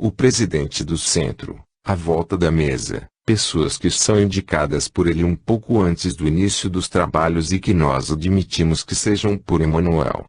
o presidente do centro, à volta da mesa, pessoas que são indicadas por ele um pouco antes do início dos trabalhos e que nós admitimos que sejam por Emanuel.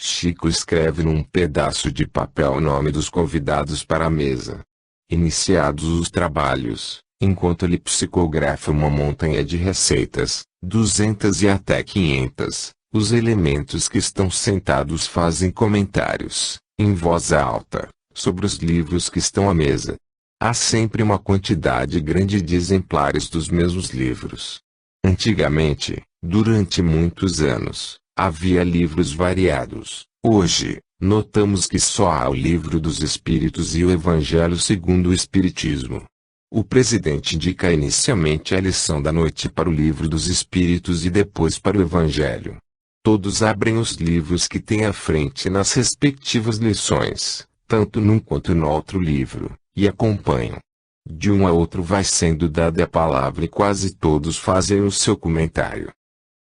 Chico escreve num pedaço de papel o nome dos convidados para a mesa. Iniciados os trabalhos, enquanto ele psicografa uma montanha de receitas, 200 e até 500, os elementos que estão sentados fazem comentários, em voz alta, sobre os livros que estão à mesa. Há sempre uma quantidade grande de exemplares dos mesmos livros. Antigamente, durante muitos anos, havia livros variados. Hoje, notamos que só há o Livro dos Espíritos e o Evangelho segundo o Espiritismo. O presidente indica inicialmente a lição da noite para o Livro dos Espíritos e depois para o Evangelho. Todos abrem os livros que têm à frente nas respectivas lições, tanto num quanto no outro livro, e acompanham. De um a outro vai sendo dada a palavra e quase todos fazem o seu comentário.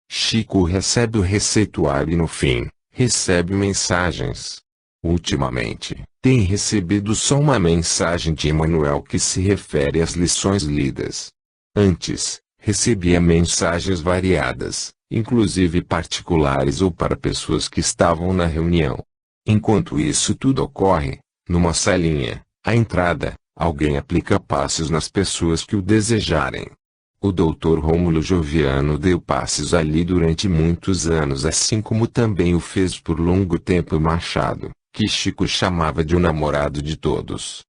Chico recebe o receituário e no fim, recebe mensagens. Ultimamente, tem recebido só uma mensagem de Emanuel que se refere às lições lidas. Antes, recebia mensagens variadas, inclusive particulares ou para pessoas que estavam na reunião. Enquanto isso tudo ocorre, numa salinha, à entrada, alguém aplica passes nas pessoas que o desejarem. O Dr. Rômulo Joviano deu passes ali durante muitos anos, assim como também o fez por longo tempo Machado, que Chico chamava de o namorado de todos.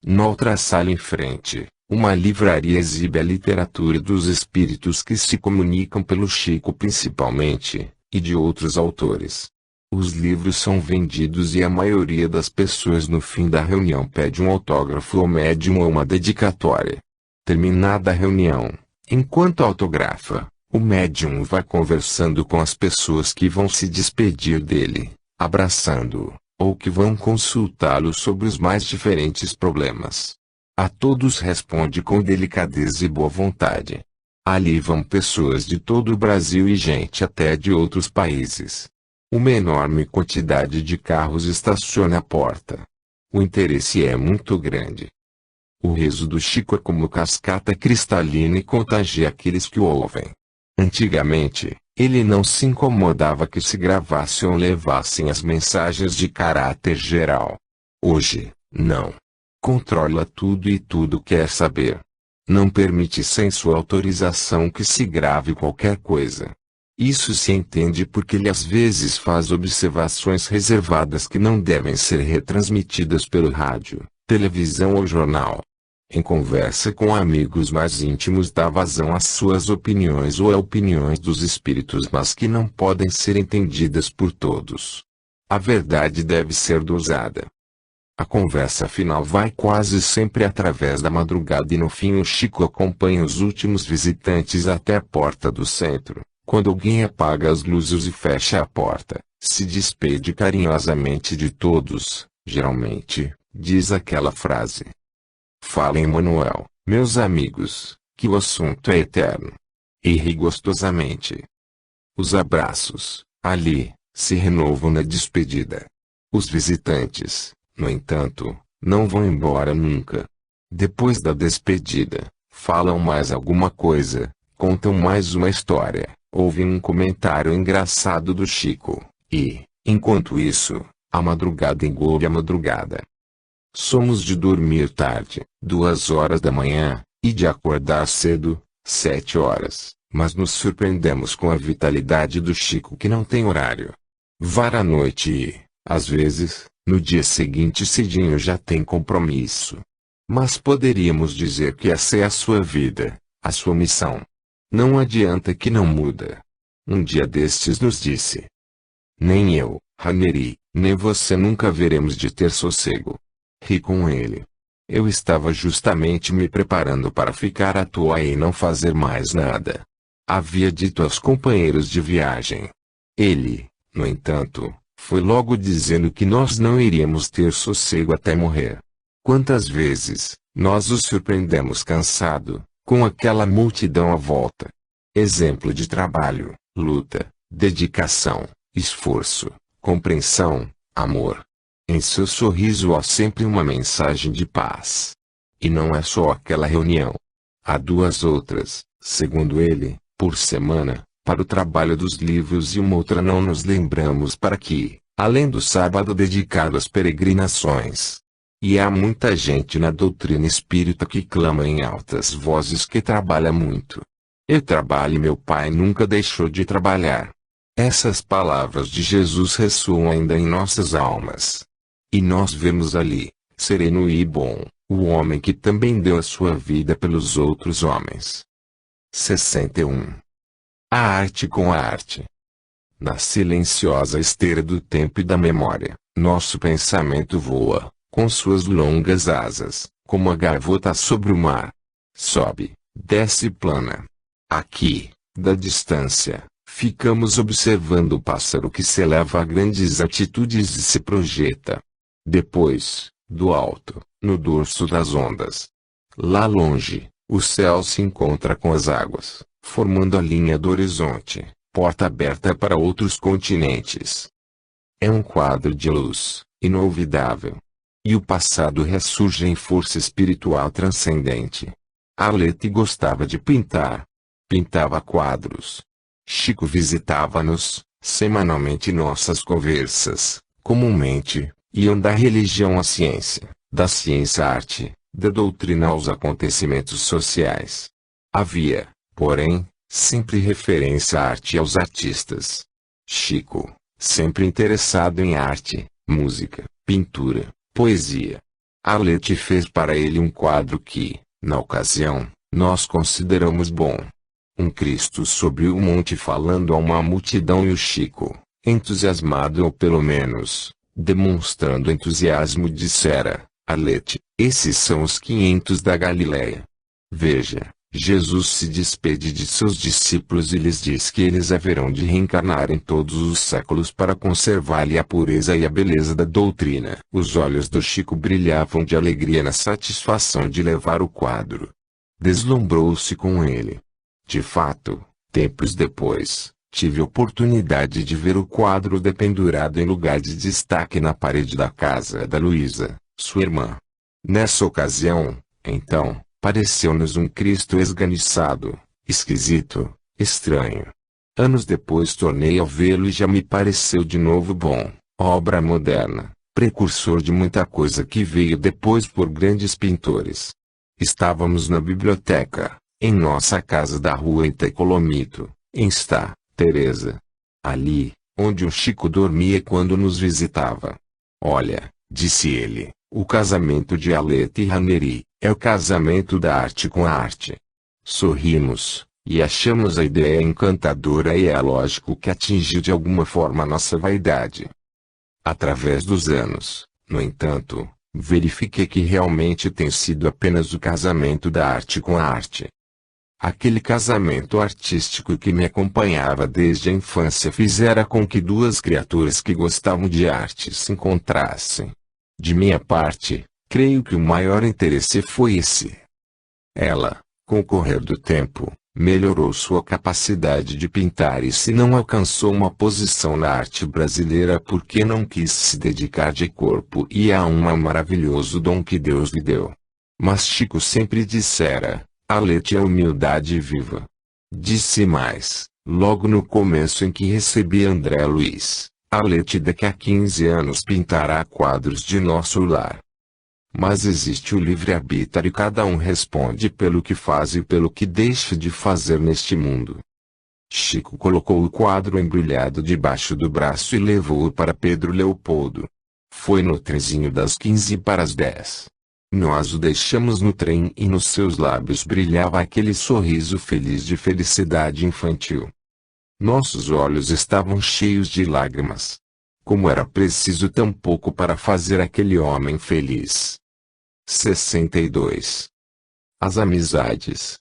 Noutra sala em frente, uma livraria exibe a literatura dos espíritos que se comunicam pelo Chico principalmente, e de outros autores. Os livros são vendidos e a maioria das pessoas no fim da reunião pede um autógrafo ao médium ou uma dedicatória. Terminada a reunião, enquanto autografa, o médium vai conversando com as pessoas que vão se despedir dele, abraçando-o, ou que vão consultá-lo sobre os mais diferentes problemas. A todos responde com delicadeza e boa vontade. Ali vão pessoas de todo o Brasil e gente até de outros países. Uma enorme quantidade de carros estaciona à porta. O interesse é muito grande. O riso do Chico é como cascata cristalina e contagia aqueles que o ouvem. Antigamente, ele não se incomodava que se gravassem ou levassem as mensagens de caráter geral. Hoje, não. Controla tudo e tudo quer saber. Não permite sem sua autorização que se grave qualquer coisa. Isso se entende porque ele às vezes faz observações reservadas que não devem ser retransmitidas pelo rádio, televisão ou jornal. Em conversa com amigos mais íntimos dá vazão às suas opiniões ou a opiniões dos espíritos, mas que não podem ser entendidas por todos. A verdade deve ser dosada. A conversa final vai quase sempre através da madrugada e no fim o Chico acompanha os últimos visitantes até a porta do centro. Quando alguém apaga as luzes e fecha a porta, se despede carinhosamente de todos, geralmente, diz aquela frase. Fala Emanuel, meus amigos, que o assunto é eterno. E ri gostosamente. Os abraços, ali, se renovam na despedida. Os visitantes, no entanto, não vão embora nunca. Depois da despedida, falam mais alguma coisa, contam mais uma história. Houve um comentário engraçado do Chico, e, enquanto isso, a madrugada engole a madrugada. Somos de dormir tarde, 2 horas da manhã, e de acordar cedo, 7 horas, mas nos surpreendemos com a vitalidade do Chico que não tem horário. Vara à noite e, às vezes, no dia seguinte cedinho já tem compromisso. Mas poderíamos dizer que essa é a sua vida, a sua missão. Não adianta que não muda. Um dia destes nos disse. Nem eu, Raneri, nem você nunca veremos de ter sossego. Ri com ele. Eu estava justamente me preparando para ficar à toa e não fazer mais nada. Havia dito aos companheiros de viagem. Ele, no entanto, foi logo dizendo que nós não iríamos ter sossego até morrer. Quantas vezes, nós o surpreendemos cansado, com aquela multidão à volta. Exemplo de trabalho, luta, dedicação, esforço, compreensão, amor. Em seu sorriso há sempre uma mensagem de paz. E não é só aquela reunião. Há duas outras, segundo ele, por semana, para o trabalho dos livros, e uma outra não nos lembramos para que, além do sábado dedicado às peregrinações. E há muita gente na doutrina espírita que clama em altas vozes que trabalha muito. Eu trabalho e meu pai nunca deixou de trabalhar. Essas palavras de Jesus ressoam ainda em nossas almas. E nós vemos ali, sereno e bom, o homem que também deu a sua vida pelos outros homens. 61. A arte com a arte. Na silenciosa esteira do tempo e da memória, nosso pensamento voa, com suas longas asas, como a gaivota sobre o mar. Sobe, desce e plana. Aqui, da distância, ficamos observando o pássaro que se eleva a grandes altitudes e se projeta. Depois, do alto, no dorso das ondas. Lá longe, o céu se encontra com as águas, formando a linha do horizonte, porta aberta para outros continentes. É um quadro de luz, inolvidável. E o passado ressurge em força espiritual transcendente. Arlete gostava de pintar. Pintava quadros. Chico visitava-nos, semanalmente. Nossas conversas, comumente, iam da religião à ciência, da ciência à arte, da doutrina aos acontecimentos sociais. Havia, porém, sempre referência à arte e aos artistas. Chico, sempre interessado em arte, música, pintura, poesia. Arlete fez para ele um quadro que, na ocasião, nós consideramos bom. Um Cristo sobre o monte falando a uma multidão, e o Chico, entusiasmado ou pelo menos, demonstrando entusiasmo, dissera: Arlete, esses são os 500 da Galileia. Veja, Jesus se despede de seus discípulos e lhes diz que eles haverão de reencarnar em todos os séculos para conservar-lhe a pureza e a beleza da doutrina. Os olhos do Chico brilhavam de alegria na satisfação de levar o quadro. Deslumbrou-se com ele. De fato, tempos depois, tive oportunidade de ver o quadro dependurado em lugar de destaque na parede da casa da Luísa, sua irmã. Nessa ocasião, então, pareceu-nos um Cristo esganiçado, esquisito, estranho. Anos depois tornei a vê-lo e já me pareceu de novo bom, obra moderna, precursor de muita coisa que veio depois por grandes pintores. Estávamos na biblioteca, em nossa casa da rua Itacolomito, em Sta. Teresa. Ali, onde o Chico dormia quando nos visitava. Olha, disse ele, o casamento de Arlete e Ranieri é o casamento da arte com a arte. Sorrimos, e achamos a ideia encantadora, e é lógico que atingiu de alguma forma nossa vaidade. Através dos anos, no entanto, verifiquei que realmente tem sido apenas o casamento da arte com a arte. Aquele casamento artístico que me acompanhava desde a infância fizera com que duas criaturas que gostavam de arte se encontrassem. De minha parte, creio que o maior interesse foi esse. Ela, com o correr do tempo, melhorou sua capacidade de pintar, e se não alcançou uma posição na arte brasileira porque não quis se dedicar de corpo e alma ao maravilhoso dom que Deus lhe deu. Mas Chico sempre dissera: Arlete é humildade viva. Disse mais, logo no começo em que recebi André Luiz: Arlete daqui a 15 anos pintará quadros de nosso lar. Mas existe o livre-arbítrio e cada um responde pelo que faz e pelo que deixa de fazer neste mundo. Chico colocou o quadro embrulhado debaixo do braço e levou-o para Pedro Leopoldo. Foi no trenzinho das 15 para as 10. Nós o deixamos no trem e nos seus lábios brilhava aquele sorriso feliz de felicidade infantil. Nossos olhos estavam cheios de lágrimas. Como era preciso tão pouco para fazer aquele homem feliz. 62. As amizades.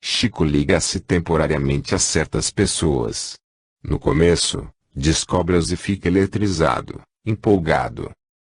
Chico liga-se temporariamente a certas pessoas. No começo, descobre-as e fica eletrizado, empolgado.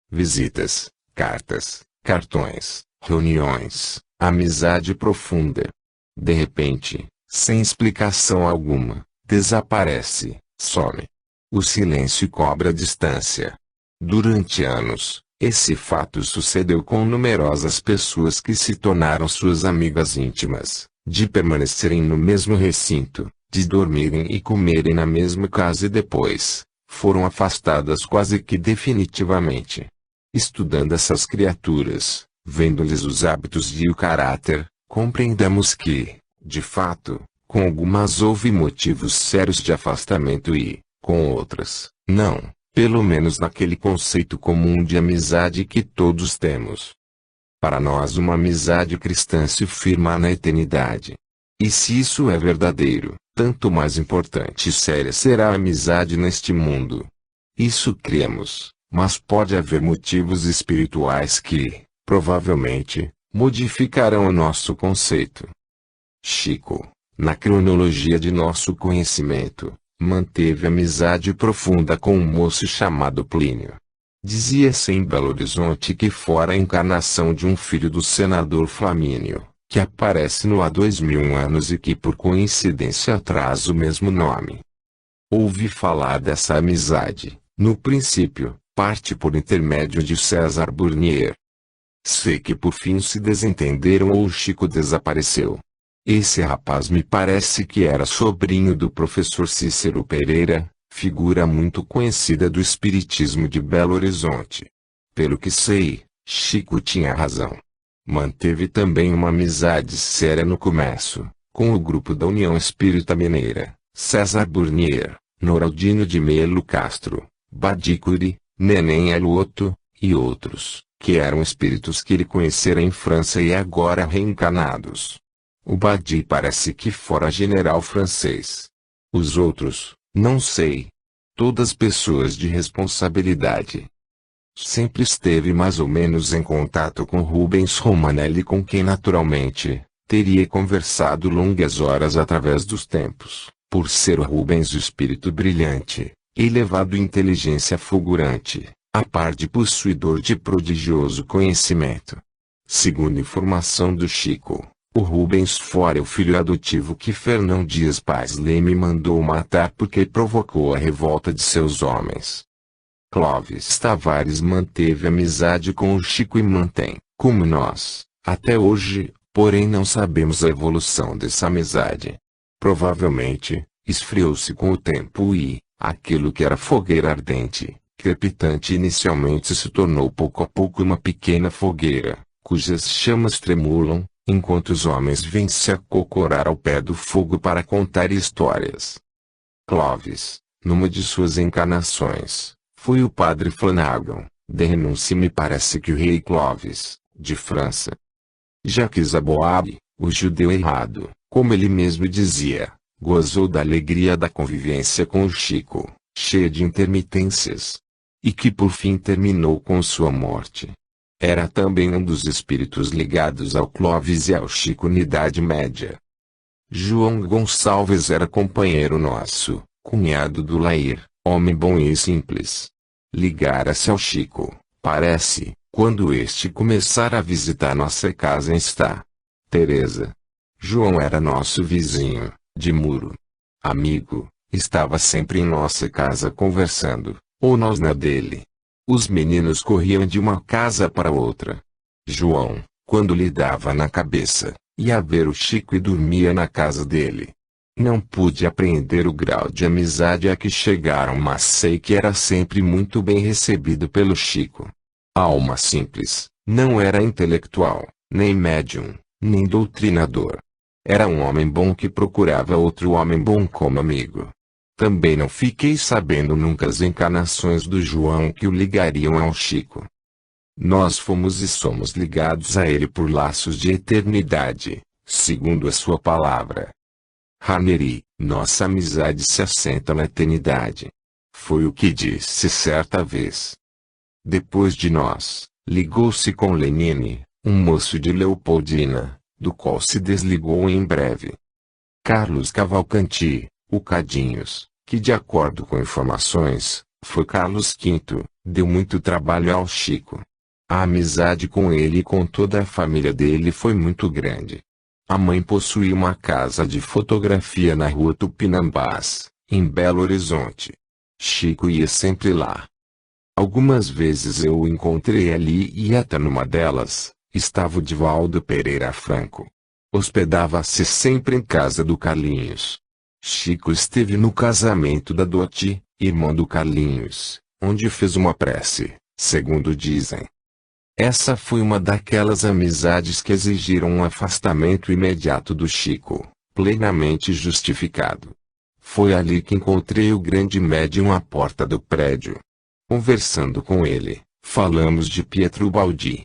Visitas, cartas, cartões, reuniões, amizade profunda. De repente, sem explicação alguma, desaparece, some. O silêncio cobra distância. Durante anos, esse fato sucedeu com numerosas pessoas que se tornaram suas amigas íntimas, de permanecerem no mesmo recinto, de dormirem e comerem na mesma casa e depois, foram afastadas quase que definitivamente. Estudando essas criaturas, vendo-lhes os hábitos e o caráter, compreendemos que, de fato, com algumas houve motivos sérios de afastamento e, com outras, não, pelo menos naquele conceito comum de amizade que todos temos. Para nós uma amizade cristã se firma na eternidade. E se isso é verdadeiro, tanto mais importante e séria será a amizade neste mundo. Isso cremos, mas pode haver motivos espirituais que, provavelmente, modificarão o nosso conceito. Chico, na cronologia de nosso conhecimento, manteve amizade profunda com um moço chamado Plínio. Dizia-se em Belo Horizonte que fora a encarnação de um filho do senador Flamínio, que aparece no há 2000 anos e que por coincidência traz o mesmo nome. Ouvi falar dessa amizade, no princípio, parte por intermédio de César Burnier. Sei que por fim se desentenderam ou o Chico desapareceu. Esse rapaz me parece que era sobrinho do professor Cícero Pereira, figura muito conhecida do espiritismo de Belo Horizonte. Pelo que sei, Chico tinha razão. Manteve também uma amizade séria no começo, com o grupo da União Espírita Mineira, César Burnier, Noraldino de Melo Castro, Badicuri, Neném Aluoto, e outros, que eram espíritos que ele conhecera em França e agora reencarnados. O Badi parece que fora general francês. Os outros, não sei. Todas pessoas de responsabilidade. Sempre esteve mais ou menos em contato com Rubens Romanelli, com quem naturalmente, teria conversado longas horas através dos tempos, por ser o Rubens o espírito brilhante, elevado inteligência fulgurante, a par de possuidor de prodigioso conhecimento. Segundo informação do Chico, o Rubens fora o filho adotivo que Fernão Dias Pais Leme mandou matar porque provocou a revolta de seus homens. Clóvis Tavares manteve amizade com o Chico e mantém, como nós, até hoje, porém não sabemos a evolução dessa amizade. Provavelmente, esfriou-se com o tempo e, aquilo que era fogueira ardente, crepitante inicialmente se tornou pouco a pouco uma pequena fogueira, cujas chamas tremulam, enquanto os homens vêm se acocorar ao pé do fogo para contar histórias. Clóvis, numa de suas encarnações, foi o padre Flanagan, de renúncia me parece que o rei Clóvis, de França. Jacques Aboab, o judeu errado, como ele mesmo dizia, gozou da alegria da convivência com o Chico, cheia de intermitências. E que por fim terminou com sua morte. Era também um dos espíritos ligados ao Clóvis e ao Chico na Idade Média. João Gonçalves era companheiro nosso, cunhado do Lair, homem bom e simples. Ligara-se ao Chico, parece, quando este começara a visitar nossa casa em Está. Teresa. João era nosso vizinho, de muro. Amigo, estava sempre em nossa casa conversando, ou nós na dele. Os meninos corriam de uma casa para outra. João, quando lhe dava na cabeça, ia ver o Chico e dormia na casa dele. Não pude apreender o grau de amizade a que chegaram, mas sei que era sempre muito bem recebido pelo Chico. Alma simples, não era intelectual, nem médium, nem doutrinador. Era um homem bom que procurava outro homem bom como amigo. Também não fiquei sabendo nunca as encarnações do João que o ligariam ao Chico. Nós fomos e somos ligados a ele por laços de eternidade, segundo a sua palavra. Raneri, nossa amizade se assenta na eternidade. Foi o que disse certa vez. Depois de nós, ligou-se com Lenine, um moço de Leopoldina, do qual se desligou em breve. Carlos Cavalcanti, o Cadinhos, que de acordo com informações, foi Carlos V, deu muito trabalho ao Chico. A amizade com ele e com toda a família dele foi muito grande. A mãe possuía uma casa de fotografia na rua Tupinambás, em Belo Horizonte. Chico ia sempre lá. Algumas vezes eu o encontrei ali e até numa delas, estava o Divaldo Pereira Franco. Hospedava-se sempre em casa do Carlinhos. Chico esteve no casamento da Doti, irmã do Carlinhos, onde fez uma prece, segundo dizem. Essa foi uma daquelas amizades que exigiram um afastamento imediato do Chico, plenamente justificado. Foi ali que encontrei o grande médium à porta do prédio. Conversando com ele, falamos de Pietro Baldi.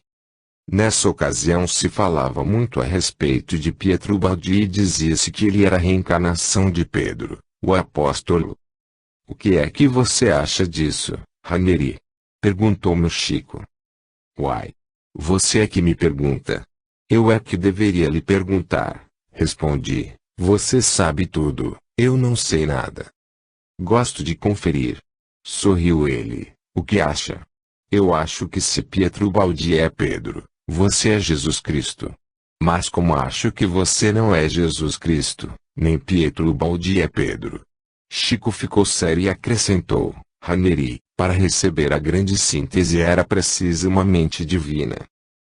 Nessa ocasião se falava muito a respeito de Pietro Baldi e dizia-se que ele era a reencarnação de Pedro, o apóstolo. O que é que você acha disso, Ranieri? Perguntou-me o Chico. Uai! Você é que me pergunta. Eu é que deveria lhe perguntar, respondi. Você sabe tudo, eu não sei nada. Gosto de conferir. Sorriu ele. O que acha? Eu acho que se Pietro Baldi é Pedro, você é Jesus Cristo. Mas como acho que você não é Jesus Cristo, nem Pietro Baldi é Pedro. Chico ficou sério e acrescentou, Ranieri, para receber a grande síntese era precisa uma mente divina.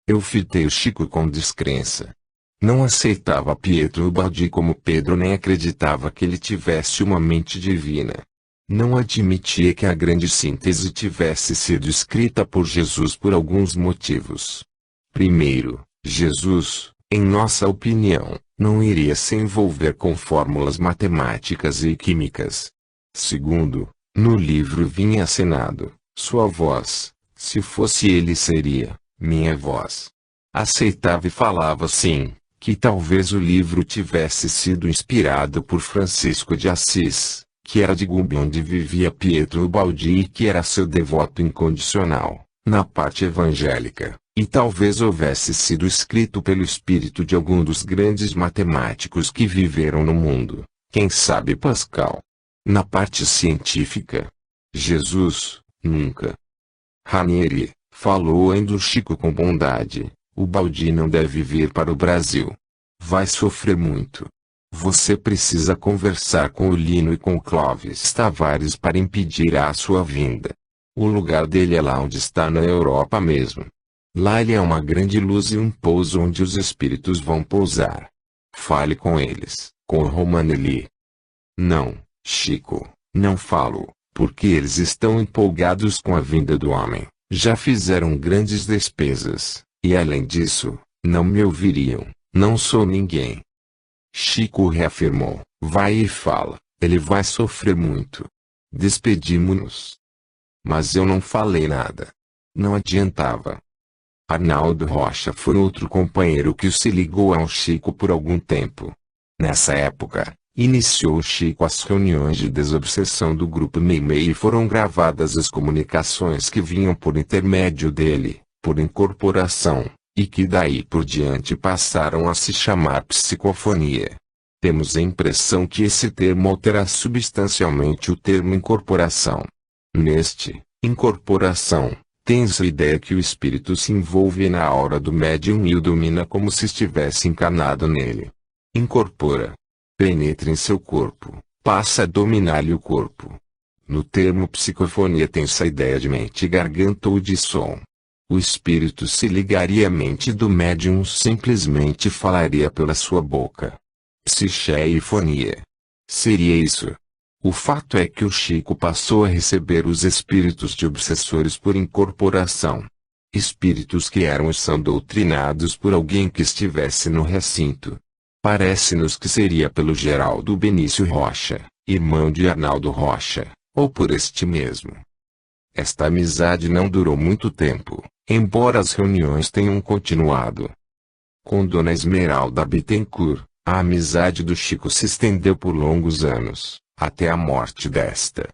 Eu fitei o Chico com descrença. Não aceitava Pietro Baldi como Pedro nem acreditava que ele tivesse uma mente divina. Não admitia que a grande síntese tivesse sido escrita por Jesus por alguns motivos. Primeiro, Jesus, em nossa opinião, não iria se envolver com fórmulas matemáticas e químicas. Segundo, no livro vinha acenado, sua voz, se fosse ele seria, minha voz. Aceitava e falava assim, que talvez o livro tivesse sido inspirado por Francisco de Assis, que era de Gumbi onde vivia Pietro Baldi e que era seu devoto incondicional, na parte evangélica, e talvez houvesse sido escrito pelo espírito de algum dos grandes matemáticos que viveram no mundo, quem sabe Pascal. Na parte científica, Jesus, nunca. Ranieri, falou ainda o Chico com bondade, o Baldi não deve vir para o Brasil. Vai sofrer muito. Você precisa conversar com o Lino e com o Clóvis Tavares para impedir a sua vinda. O lugar dele é lá onde está na Europa mesmo. Lá ele é uma grande luz e um pouso onde os espíritos vão pousar. Fale com eles, com o Romanelli. Não, Chico, não falo, porque eles estão empolgados com a vinda do homem, já fizeram grandes despesas, e além disso, não me ouviriam, não sou ninguém. Chico reafirmou, vai e fala, ele vai sofrer muito. Despedimo-nos. Mas eu não falei nada. Não adiantava. Arnaldo Rocha foi outro companheiro que se ligou ao Chico por algum tempo. Nessa época, iniciou o Chico as reuniões de desobsessão do grupo Meimei e foram gravadas as comunicações que vinham por intermédio dele, por incorporação, e que daí por diante passaram a se chamar psicofonia. Temos a impressão que esse termo altera substancialmente o termo incorporação. Neste, incorporação, tem-se a ideia que o espírito se envolve na aura do médium e o domina como se estivesse encarnado nele. Incorpora. Penetra em seu corpo, passa a dominar-lhe o corpo. No termo psicofonia tem-se a ideia de mente, garganta ou de som. O espírito se ligaria à mente do médium, simplesmente falaria pela sua boca. Psicheia. Seria isso. O fato é que o Chico passou a receber os espíritos de obsessores por incorporação. Espíritos que eram e são doutrinados por alguém que estivesse no recinto. Parece-nos que seria pelo Geraldo Benício Rocha, irmão de Arnaldo Rocha, ou por este mesmo. Esta amizade não durou muito tempo, embora as reuniões tenham continuado. Com Dona Esmeralda Bittencourt, a amizade do Chico se estendeu por longos anos, até a morte desta.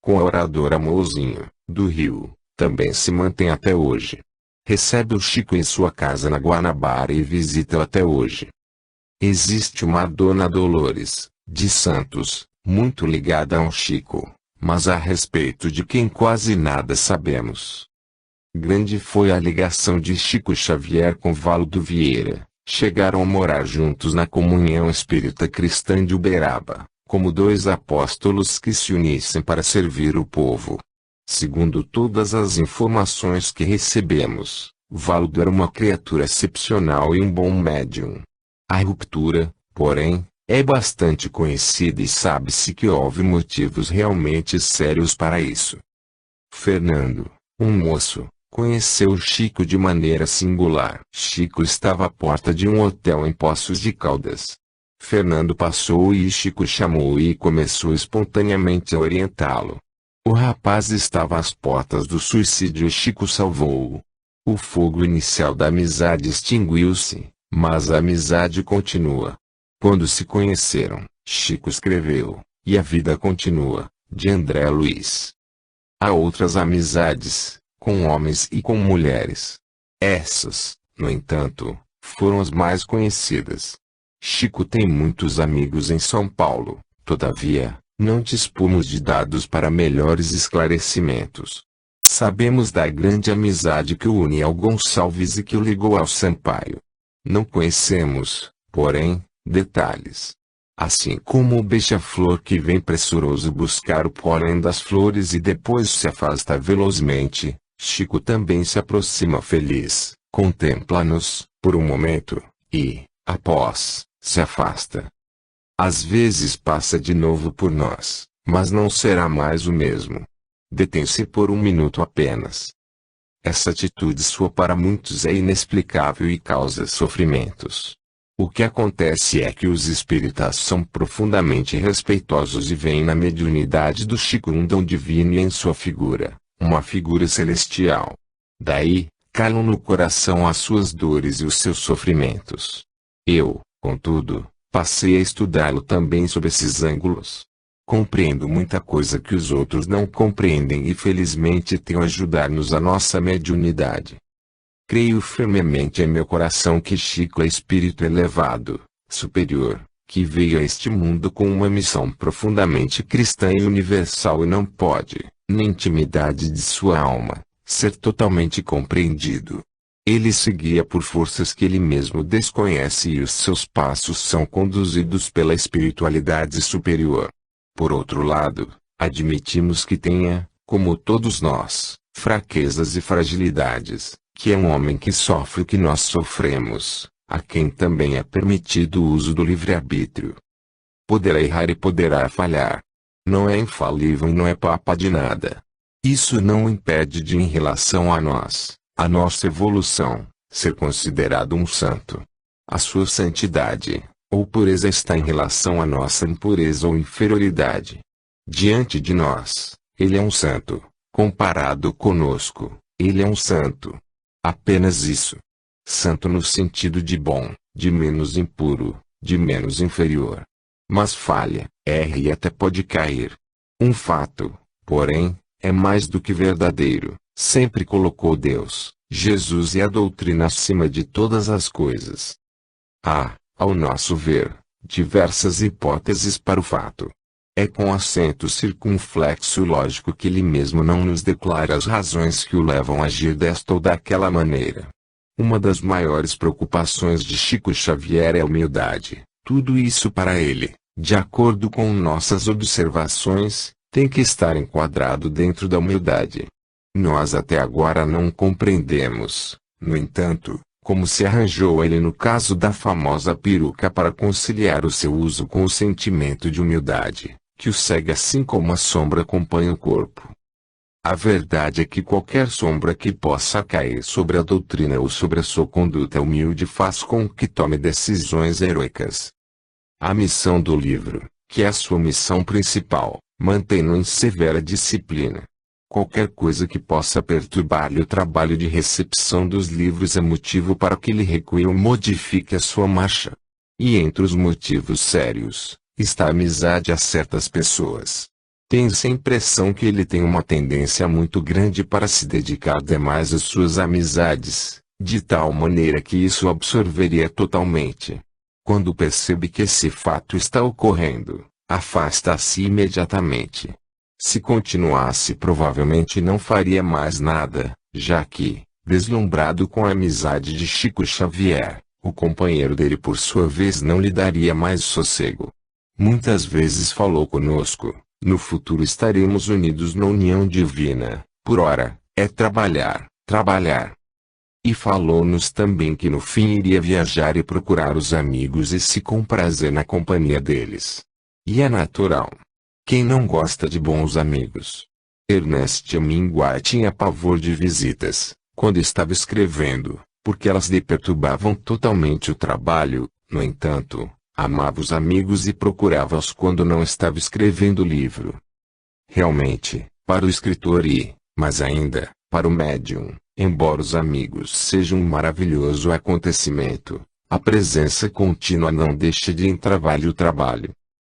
Com a oradora Mouzinho, do Rio, também se mantém até hoje. Recebe o Chico em sua casa na Guanabara e visita-o até hoje. Existe uma Dona Dolores, de Santos, muito ligada ao Chico, mas a respeito de quem quase nada sabemos. Grande foi a ligação de Chico Xavier com Valdo Vieira, chegaram a morar juntos na Comunhão Espírita Cristã de Uberaba, como dois apóstolos que se unissem para servir o povo. Segundo todas as informações que recebemos, Valdo era uma criatura excepcional e um bom médium. A ruptura, porém, é bastante conhecida e sabe-se que houve motivos realmente sérios para isso. Fernando, um moço, conheceu Chico de maneira singular. Chico estava à porta de um hotel em Poços de Caldas. Fernando passou e Chico chamou e começou espontaneamente a orientá-lo. O rapaz estava às portas do suicídio e Chico salvou-o. O fogo inicial da amizade extinguiu-se, mas a amizade continua. Quando se conheceram, Chico escreveu, e a vida continua, de André Luiz. Há outras amizades, com homens e com mulheres. Essas, no entanto, foram as mais conhecidas. Chico tem muitos amigos em São Paulo, todavia, não dispomos de dados para melhores esclarecimentos. Sabemos da grande amizade que o une ao Gonçalves e que o ligou ao Sampaio. Não conhecemos, porém, detalhes. Assim como o beija-flor que vem pressuroso buscar o pólen das flores e depois se afasta velozmente, Chico também se aproxima feliz, contempla-nos, por um momento, e, após, se afasta. Às vezes passa de novo por nós, mas não será mais o mesmo. Detém-se por um minuto apenas. Essa atitude sua para muitos é inexplicável e causa sofrimentos. O que acontece é que os espíritas são profundamente respeitosos e veem na mediunidade do Chico um dom divino e em sua figura, uma figura celestial. Daí, calam no coração as suas dores e os seus sofrimentos. Eu, contudo, passei a estudá-lo também sob esses ângulos. Compreendo muita coisa que os outros não compreendem e felizmente tenho a ajudar-nos a nossa mediunidade. Creio firmemente em meu coração que Chico é espírito elevado, superior, que veio a este mundo com uma missão profundamente cristã e universal e não pode, na intimidade de sua alma, ser totalmente compreendido. Ele se guia por forças que ele mesmo desconhece e os seus passos são conduzidos pela espiritualidade superior. Por outro lado, admitimos que tenha, como todos nós, fraquezas e fragilidades, que é um homem que sofre o que nós sofremos, a quem também é permitido o uso do livre-arbítrio. Poderá errar e poderá falhar. Não é infalível e não é papa de nada. Isso não o impede de, em relação a nós, a nossa evolução, ser considerado um santo. A sua santidade, ou pureza está em relação à nossa impureza ou inferioridade. Diante de nós, ele é um santo. Comparado conosco, ele é um santo. Apenas isso. Santo no sentido de bom, de menos impuro, de menos inferior. Mas falha, erra e até pode cair. Um fato, porém, é mais do que verdadeiro. Sempre colocou Deus, Jesus e a doutrina acima de todas as coisas. Há, ao nosso ver, diversas hipóteses para o fato. É com acento circunflexo lógico que ele mesmo não nos declara as razões que o levam a agir desta ou daquela maneira. Uma das maiores preocupações de Chico Xavier é a humildade. Tudo isso para ele, de acordo com nossas observações, tem que estar enquadrado dentro da humildade. Nós até agora não compreendemos, no entanto, como se arranjou ele no caso da famosa peruca para conciliar o seu uso com o sentimento de humildade, que o segue assim como a sombra acompanha o corpo. A verdade é que qualquer sombra que possa cair sobre a doutrina ou sobre a sua conduta humilde faz com que tome decisões heroicas. A missão do livro, que é a sua missão principal, mantém-no em severa disciplina. Qualquer coisa que possa perturbar-lhe o trabalho de recepção dos livros é motivo para que ele recue ou modifique a sua marcha. E entre os motivos sérios, está a amizade a certas pessoas. Tem-se a impressão que ele tem uma tendência muito grande para se dedicar demais às suas amizades, de tal maneira que isso o absorveria totalmente. Quando percebe que esse fato está ocorrendo, afasta-se imediatamente. Se continuasse provavelmente não faria mais nada, já que, deslumbrado com a amizade de Chico Xavier, o companheiro dele por sua vez não lhe daria mais sossego. Muitas vezes falou conosco, No futuro estaremos unidos na união divina. Por ora, é trabalhar, trabalhar. E falou-nos também que no fim iria viajar e procurar os amigos e se comprazer na companhia deles. E é natural. Quem não gosta de bons amigos? Ernest Hemingway tinha pavor de visitas, quando estava escrevendo, porque elas lhe perturbavam totalmente o trabalho. No entanto, amava os amigos e procurava-os quando não estava escrevendo o livro. Realmente, para o escritor e, mais ainda, para o médium, embora os amigos sejam um maravilhoso acontecimento, a presença contínua não deixa de entravar o trabalho.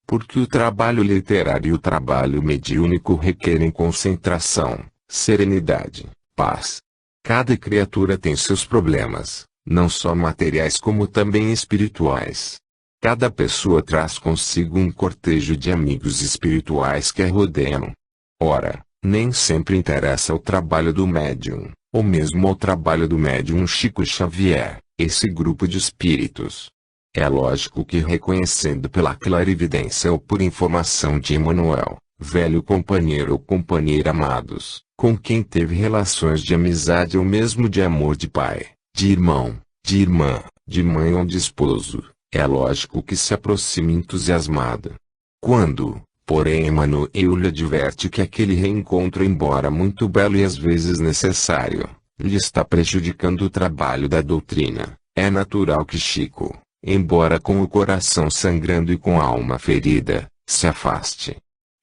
Porque o trabalho literário e o trabalho mediúnico requerem concentração, serenidade, paz. Cada criatura tem seus problemas, não só materiais como também espirituais. Cada pessoa traz consigo um cortejo de amigos espirituais que a rodeiam. Ora, nem sempre interessa o trabalho do médium, ou mesmo ao trabalho do médium Chico Xavier, esse grupo de espíritos. É lógico que reconhecendo pela clarividência ou por informação de Emmanuel, velho companheiro ou companheira amados, com quem teve relações de amizade ou mesmo de amor de pai, de irmão, de irmã, de mãe ou de esposo, é lógico que se aproxime entusiasmado. Quando, porém, Emmanuel lhe adverte que aquele reencontro, embora muito belo e às vezes necessário, lhe está prejudicando o trabalho da doutrina, é natural que Chico, embora com o coração sangrando e com a alma ferida, se afaste.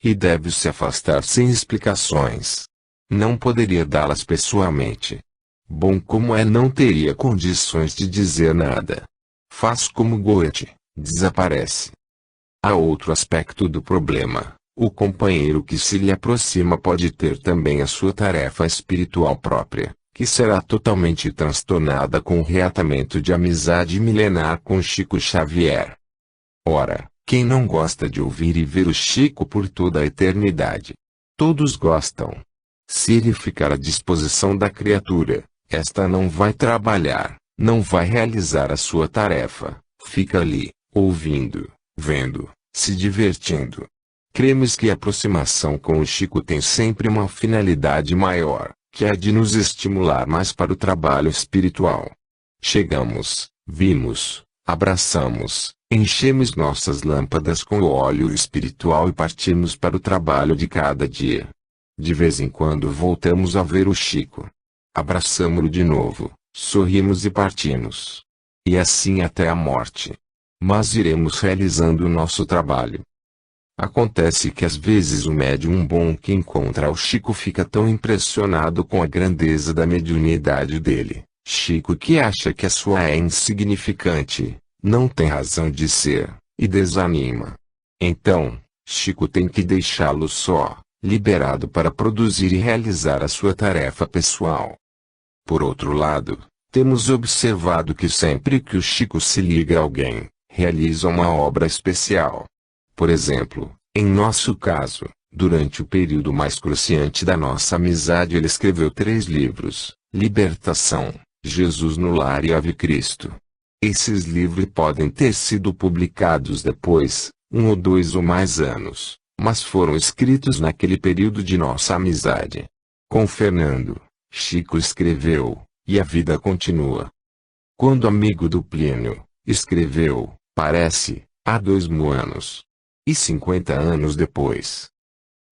E deve se afastar sem explicações. Não poderia dá-las pessoalmente. Bom como é, não teria condições de dizer nada. Faz como Goethe, desaparece. Há outro aspecto do problema. O companheiro que se lhe aproxima pode ter também a sua tarefa espiritual própria, que será totalmente transtornada com o reatamento de amizade milenar com Chico Xavier. Ora, quem não gosta de ouvir e ver o Chico por toda a eternidade? Todos gostam. Se ele ficar à disposição da criatura, esta não vai trabalhar, não vai realizar a sua tarefa, fica ali, ouvindo, vendo, se divertindo. Cremos que a aproximação com o Chico tem sempre uma finalidade maior, que é de nos estimular mais para o trabalho espiritual. Chegamos, vimos, abraçamos, enchemos nossas lâmpadas com o óleo espiritual e partimos para o trabalho de cada dia. De vez em quando voltamos a ver o Chico. Abraçamo-lo de novo, sorrimos e partimos. E assim até a morte. Mas iremos realizando o nosso trabalho. Acontece que às vezes o médium bom que encontra o Chico fica tão impressionado com a grandeza da mediunidade dele, Chico, que acha que a sua é insignificante, não tem razão de ser, e desanima. Então, Chico tem que deixá-lo só, liberado para produzir e realizar a sua tarefa pessoal. Por outro lado, temos observado que sempre que o Chico se liga a alguém, realiza uma obra especial. Por exemplo, em nosso caso, durante o período mais cruciante da nossa amizade, ele escreveu 3 livros: Libertação, Jesus no Lar e Ave Cristo. Esses livros podem ter sido publicados depois, 1 ou 2 ou mais anos, mas foram escritos naquele período de nossa amizade. Com Fernando, Chico escreveu, e a vida continua. Quando amigo do Plínio, escreveu, parece, há 2000 anos. E 50 anos depois.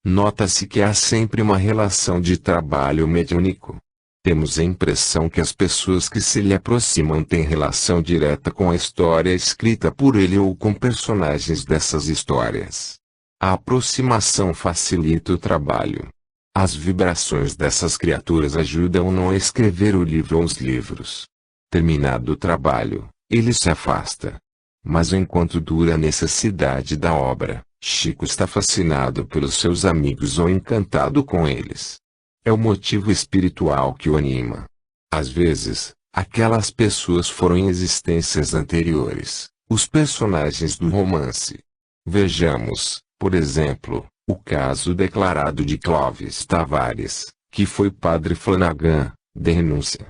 Nota-se que há sempre uma relação de trabalho mediúnico. Temos a impressão que as pessoas que se lhe aproximam têm relação direta com a história escrita por ele ou com personagens dessas histórias. A aproximação facilita o trabalho. As vibrações dessas criaturas ajudam-no a escrever o livro ou os livros. Terminado o trabalho, ele se afasta. Mas enquanto dura a necessidade da obra, Chico está fascinado pelos seus amigos ou encantado com eles. É o motivo espiritual que o anima. Às vezes, aquelas pessoas foram em existências anteriores, os personagens do romance. Vejamos, por exemplo, o caso declarado de Clóvis Tavares, que foi Padre Flanagan, de Renúncia.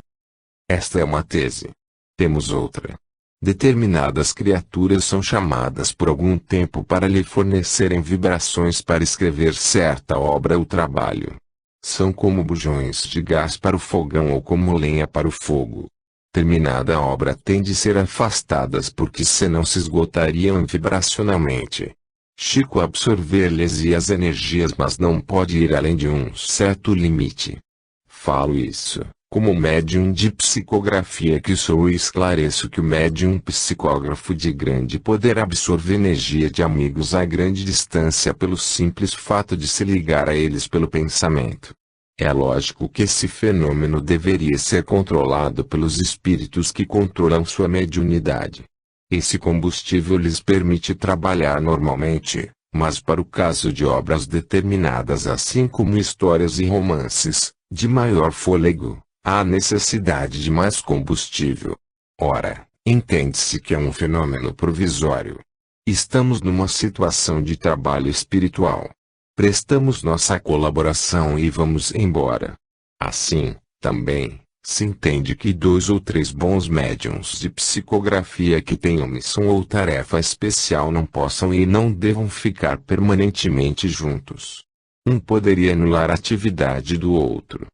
Esta é uma tese. Temos outra. Determinadas criaturas são chamadas por algum tempo para lhe fornecerem vibrações para escrever certa obra ou trabalho. São como bujões de gás para o fogão ou como lenha para o fogo. Terminada a obra tem de ser afastadas porque senão se esgotariam vibracionalmente. Chico absorver-lhes as energias, mas não pode ir além de um certo limite. Falo isso como médium de psicografia que sou, e esclareço que o médium psicógrafo de grande poder absorve energia de amigos a grande distância pelo simples fato de se ligar a eles pelo pensamento. É lógico que esse fenômeno deveria ser controlado pelos espíritos que controlam sua mediunidade. Esse combustível lhes permite trabalhar normalmente, mas para o caso de obras determinadas, assim como histórias e romances, de maior fôlego, há necessidade de mais combustível. Ora, entende-se que é um fenômeno provisório. Estamos numa situação de trabalho espiritual. Prestamos nossa colaboração e vamos embora. Assim, também, se entende que 2 ou 3 bons médiuns de psicografia que tenham missão ou tarefa especial não possam e não devam ficar permanentemente juntos. Um poderia anular a atividade do outro.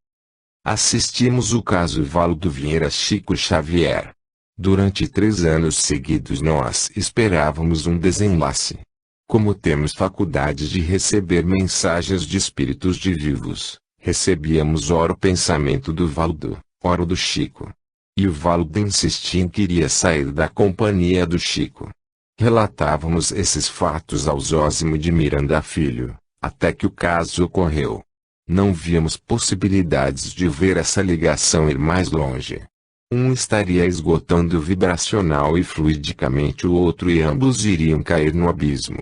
Assistimos o caso Valdo Vieira Chico Xavier. Durante 3 anos seguidos nós esperávamos um desenlace. Como temos faculdade de receber mensagens de espíritos de vivos, recebíamos ora o pensamento do Valdo, ora o do Chico. E o Valdo insistia em que iria sair da companhia do Chico. Relatávamos esses fatos ao Zósimo de Miranda Filho, até que o caso ocorreu. Não víamos possibilidades de ver essa ligação ir mais longe. Um estaria esgotando vibracional e fluidicamente o outro e ambos iriam cair no abismo.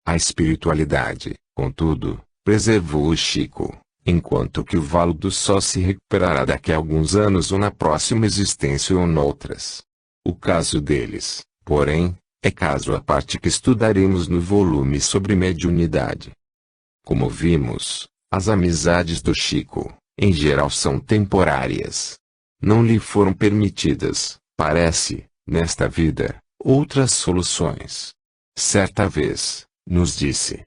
A espiritualidade, contudo, preservou o Chico, enquanto que o Valdo só se recuperará daqui a alguns anos ou na próxima existência ou noutras. O caso deles, porém, é caso à parte que estudaremos no volume sobre mediunidade. Como vimos, as amizades do Chico, em geral são temporárias. Não lhe foram permitidas, parece, nesta vida, outras soluções. Certa vez, nos disse: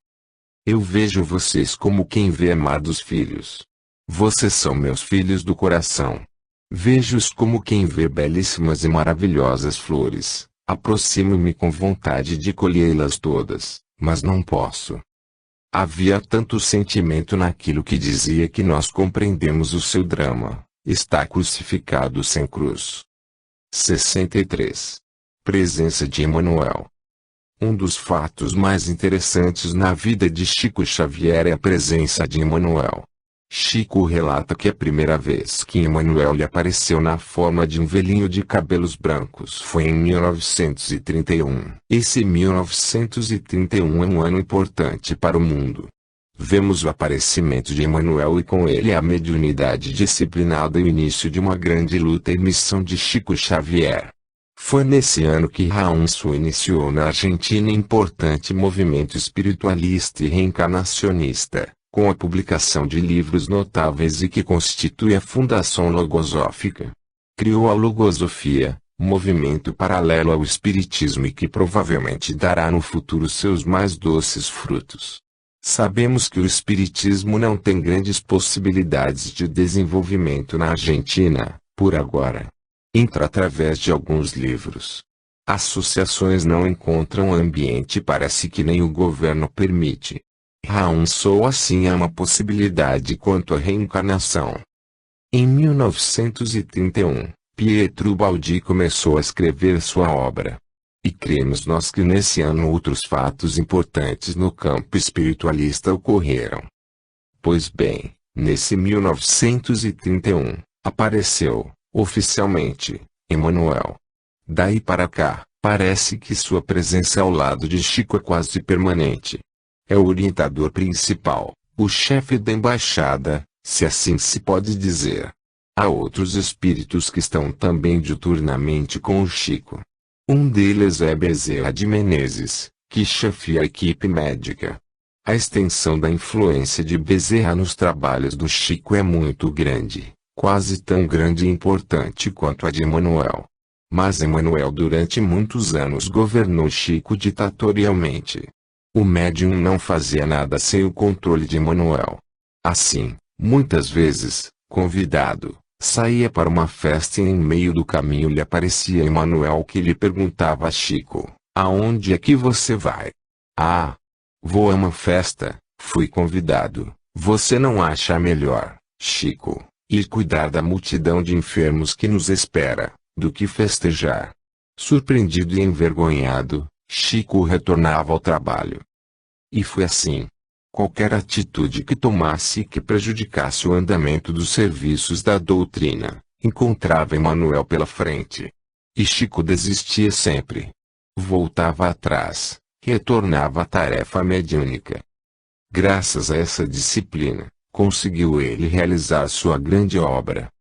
eu vejo vocês como quem vê amados filhos. Vocês são meus filhos do coração. Vejo-os como quem vê belíssimas e maravilhosas flores. Aproximo-me com vontade de colhê-las todas, mas não posso. Havia tanto sentimento naquilo que dizia que nós compreendemos o seu drama. Está crucificado sem cruz. 63. Presença de Emmanuel. Um dos fatos mais interessantes na vida de Chico Xavier é a presença de Emmanuel. Chico relata que a primeira vez que Emmanuel lhe apareceu na forma de um velhinho de cabelos brancos foi em 1931. Esse 1931 é um ano importante para o mundo. Vemos o aparecimento de Emmanuel e com ele a mediunidade disciplinada e o início de uma grande luta e missão de Chico Xavier. Foi nesse ano que Raul Su iniciou na Argentina importante movimento espiritualista e reencarnacionista, com a publicação de livros notáveis e que constitui a Fundação Logosófica. Criou a Logosofia, movimento paralelo ao Espiritismo e que provavelmente dará no futuro seus mais doces frutos. Sabemos que o Espiritismo não tem grandes possibilidades de desenvolvimento na Argentina, por agora. Entra através de alguns livros. Associações não encontram ambiente, parece que nem o governo permite. Raul Su assim há uma possibilidade quanto à reencarnação. Em 1931, Pietro Baldi começou a escrever sua obra. E cremos nós que nesse ano outros fatos importantes no campo espiritualista ocorreram. Pois bem, nesse 1931, apareceu, oficialmente, Emmanuel. Daí para cá, parece que sua presença ao lado de Chico é quase permanente. É o orientador principal, o chefe da embaixada, se assim se pode dizer. Há outros espíritos que estão também diuturnamente com o Chico. Um deles é Bezerra de Menezes, que chefia a equipe médica. A extensão da influência de Bezerra nos trabalhos do Chico é muito grande, quase tão grande e importante quanto a de Emmanuel. Mas Emanuel durante muitos anos governou Chico ditatorialmente. O médium não fazia nada sem o controle de Emanuel. Assim, muitas vezes, convidado, saía para uma festa e em meio do caminho lhe aparecia Emanuel que lhe perguntava a Chico: aonde é que você vai? Ah, vou a uma festa, fui convidado. Você não acha melhor, Chico, ir cuidar da multidão de enfermos que nos espera, do que festejar? Surpreendido e envergonhado, Chico retornava ao trabalho. E foi assim. Qualquer atitude que tomasse que prejudicasse o andamento dos serviços da doutrina, encontrava Emanuel pela frente. E Chico desistia sempre. Voltava atrás, retornava à tarefa mediúnica. Graças a essa disciplina, conseguiu ele realizar sua grande obra.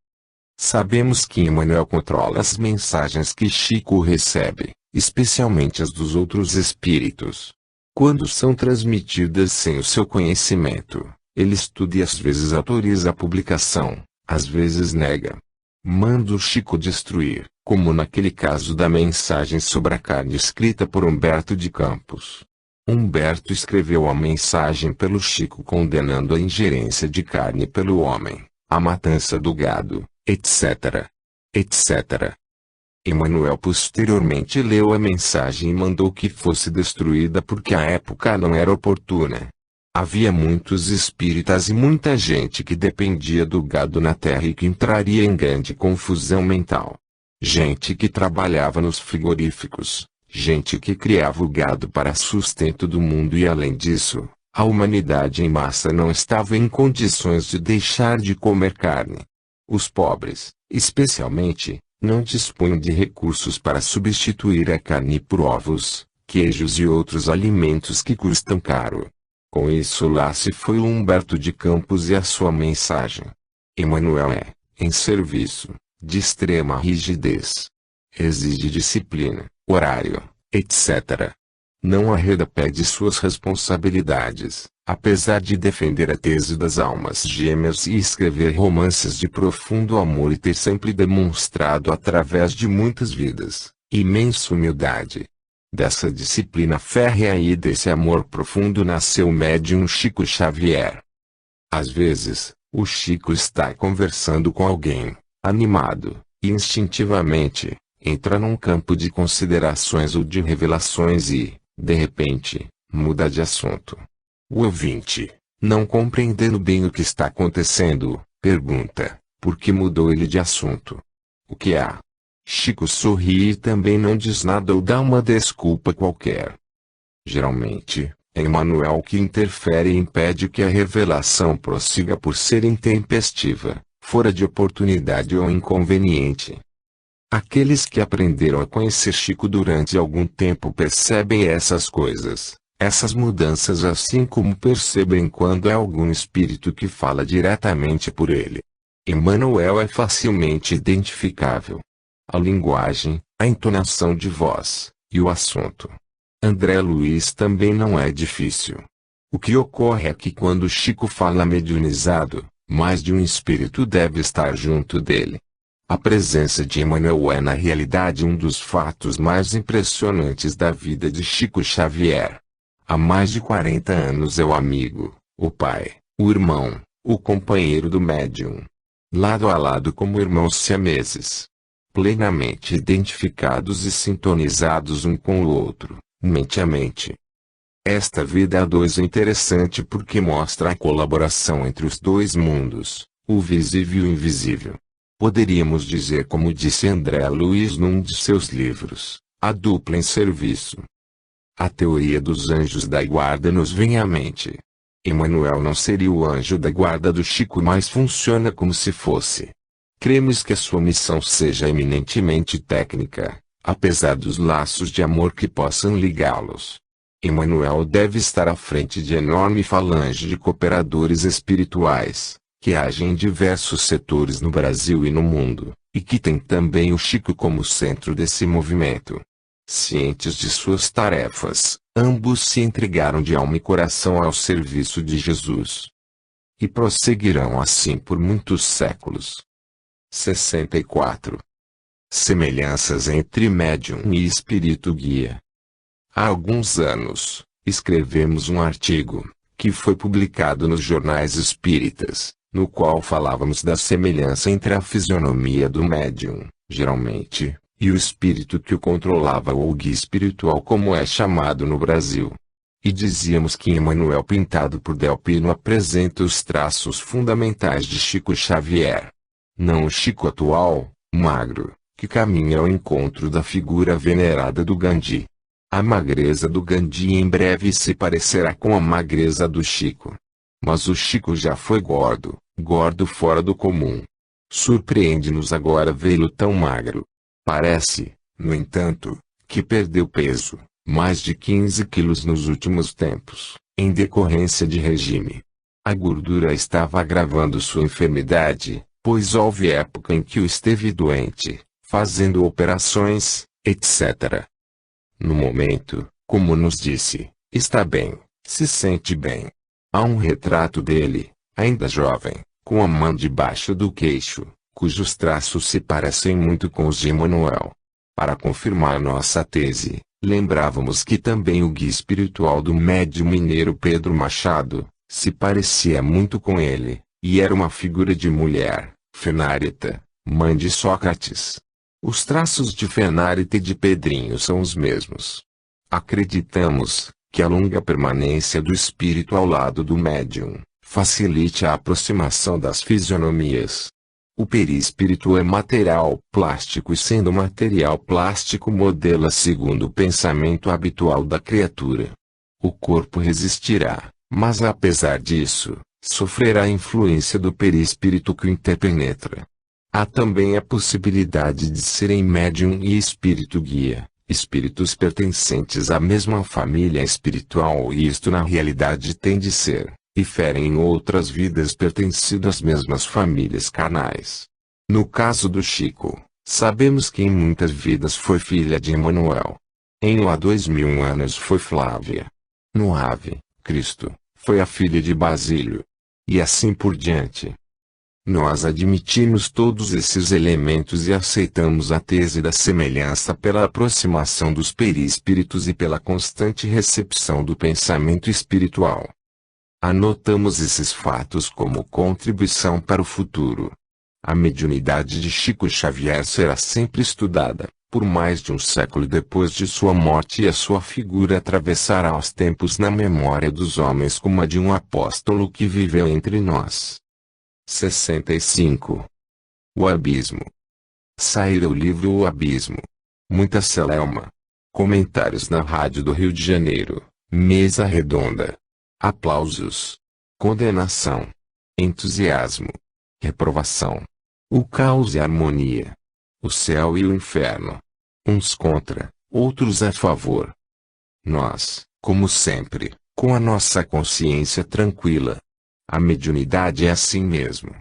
Sabemos que Emanuel controla as mensagens que Chico recebe, especialmente as dos outros espíritos. Quando são transmitidas sem o seu conhecimento, ele estuda e às vezes autoriza a publicação, às vezes nega. Manda o Chico destruir, como naquele caso da mensagem sobre a carne escrita por Humberto de Campos. Humberto escreveu a mensagem pelo Chico condenando a ingerência de carne pelo homem, a matança do gado, etc. etc. Emanuel posteriormente leu a mensagem e mandou que fosse destruída porque a época não era oportuna. Havia muitos espíritas e muita gente que dependia do gado na terra e que entraria em grande confusão mental. Gente que trabalhava nos frigoríficos, gente que criava o gado para sustento do mundo e além disso, a humanidade em massa não estava em condições de deixar de comer carne. Os pobres, especialmente, não dispunham de recursos para substituir a carne por ovos, queijos e outros alimentos que custam caro. Com isso lá se foi o Humberto de Campos e a sua mensagem. Emanuel é, em serviço, de extrema rigidez. Exige disciplina, horário, etc. Não arreda pé de suas responsabilidades, apesar de defender a tese das almas gêmeas e escrever romances de profundo amor e ter sempre demonstrado através de muitas vidas, imensa humildade. Dessa disciplina férrea e desse amor profundo nasceu o médium Chico Xavier. Às vezes, o Chico está conversando com alguém, animado, e instintivamente, entra num campo de considerações ou de revelações e, de repente, muda de assunto. O ouvinte, não compreendendo bem o que está acontecendo, pergunta, por que mudou ele de assunto? O que há? Chico sorri e também não diz nada ou dá uma desculpa qualquer. Geralmente, é Emanuel que interfere e impede que a revelação prossiga por ser intempestiva, fora de oportunidade ou inconveniente. Aqueles que aprenderam a conhecer Chico durante algum tempo percebem essas coisas, essas mudanças assim como percebem quando é algum espírito que fala diretamente por ele. Emanuel é facilmente identificável. A linguagem, a entonação de voz, e o assunto. André Luiz também não é difícil. O que ocorre é que quando Chico fala mediunizado, mais de um espírito deve estar junto dele. A presença de Emanuel é na realidade um dos fatos mais impressionantes da vida de Chico Xavier. Há mais de 40 anos é o amigo, o pai, o irmão, o companheiro do médium. Lado a lado como irmãos siameses. Plenamente identificados e sintonizados um com o outro, mente a mente. Esta vida a dois é interessante porque mostra a colaboração entre os dois mundos, o visível e o invisível. Poderíamos dizer como disse André Luiz num de seus livros, a dupla em serviço. A teoria dos anjos da guarda nos vem à mente. Emanuel não seria o anjo da guarda do Chico, mas funciona como se fosse. Cremos que a sua missão seja eminentemente técnica, apesar dos laços de amor que possam ligá-los. Emanuel deve estar à frente de enorme falange de cooperadores espirituais, que agem em diversos setores no Brasil e no mundo, e que tem também o Chico como centro desse movimento. Cientes de suas tarefas, ambos se entregaram de alma e coração ao serviço de Jesus. E prosseguirão assim por muitos séculos. 64. Semelhanças entre médium e espírito guia. Há alguns anos, escrevemos um artigo, que foi publicado nos jornais espíritas, no qual falávamos da semelhança entre a fisionomia do médium, geralmente, e o espírito que o controlava ou guia espiritual como é chamado no Brasil. E dizíamos que Emmanuel pintado por Delpino apresenta os traços fundamentais de Chico Xavier. Não o Chico atual, magro, que caminha ao encontro da figura venerada do Gandhi. A magreza do Gandhi em breve se parecerá com a magreza do Chico. Mas o Chico já foi gordo, gordo fora do comum. Surpreende-nos agora vê-lo tão magro. Parece, no entanto, que perdeu peso, mais de 15 quilos nos últimos tempos, em decorrência de regime. A gordura estava agravando sua enfermidade, pois houve época em que o esteve doente, fazendo operações, etc. No momento, como nos disse, está bem, se sente bem. Há um retrato dele, ainda jovem, com a mão debaixo do queixo, cujos traços se parecem muito com os de Emmanuel. Para confirmar nossa tese, lembrávamos que também o guia espiritual do médium mineiro Pedro Machado, se parecia muito com ele, e era uma figura de mulher, Fenárita, mãe de Sócrates. Os traços de Fenárita e de Pedrinho são os mesmos. Acreditamos que a longa permanência do espírito ao lado do médium facilite a aproximação das fisionomias. O perispírito é material plástico e sendo material plástico modela segundo o pensamento habitual da criatura. O corpo resistirá, mas apesar disso, sofrerá a influência do perispírito que o interpenetra. Há também a possibilidade de serem médium e espírito guia, espíritos pertencentes à mesma família espiritual e isto na realidade tem de ser, e ferem em outras vidas pertencido às mesmas famílias carnais. No caso do Chico, sabemos que em muitas vidas foi filha de Emmanuel. Em há 2000 anos foi Flávia. No Ave, Cristo, foi a filha de Basílio. E assim por diante. Nós admitimos todos esses elementos e aceitamos a tese da semelhança pela aproximação dos perispíritos e pela constante recepção do pensamento espiritual. Anotamos esses fatos como contribuição para o futuro. A mediunidade de Chico Xavier será sempre estudada, por mais de um século depois de sua morte e a sua figura atravessará os tempos na memória dos homens como a de um apóstolo que viveu entre nós. 65. O Abismo. Saíra o livro O Abismo. Muita celeuma. Comentários na Rádio do Rio de Janeiro. Mesa redonda. Aplausos. Condenação. Entusiasmo. Reprovação. O caos e a harmonia. O céu e o inferno. Uns contra, outros a favor. Nós, como sempre, com a nossa consciência tranquila. A mediunidade é assim mesmo.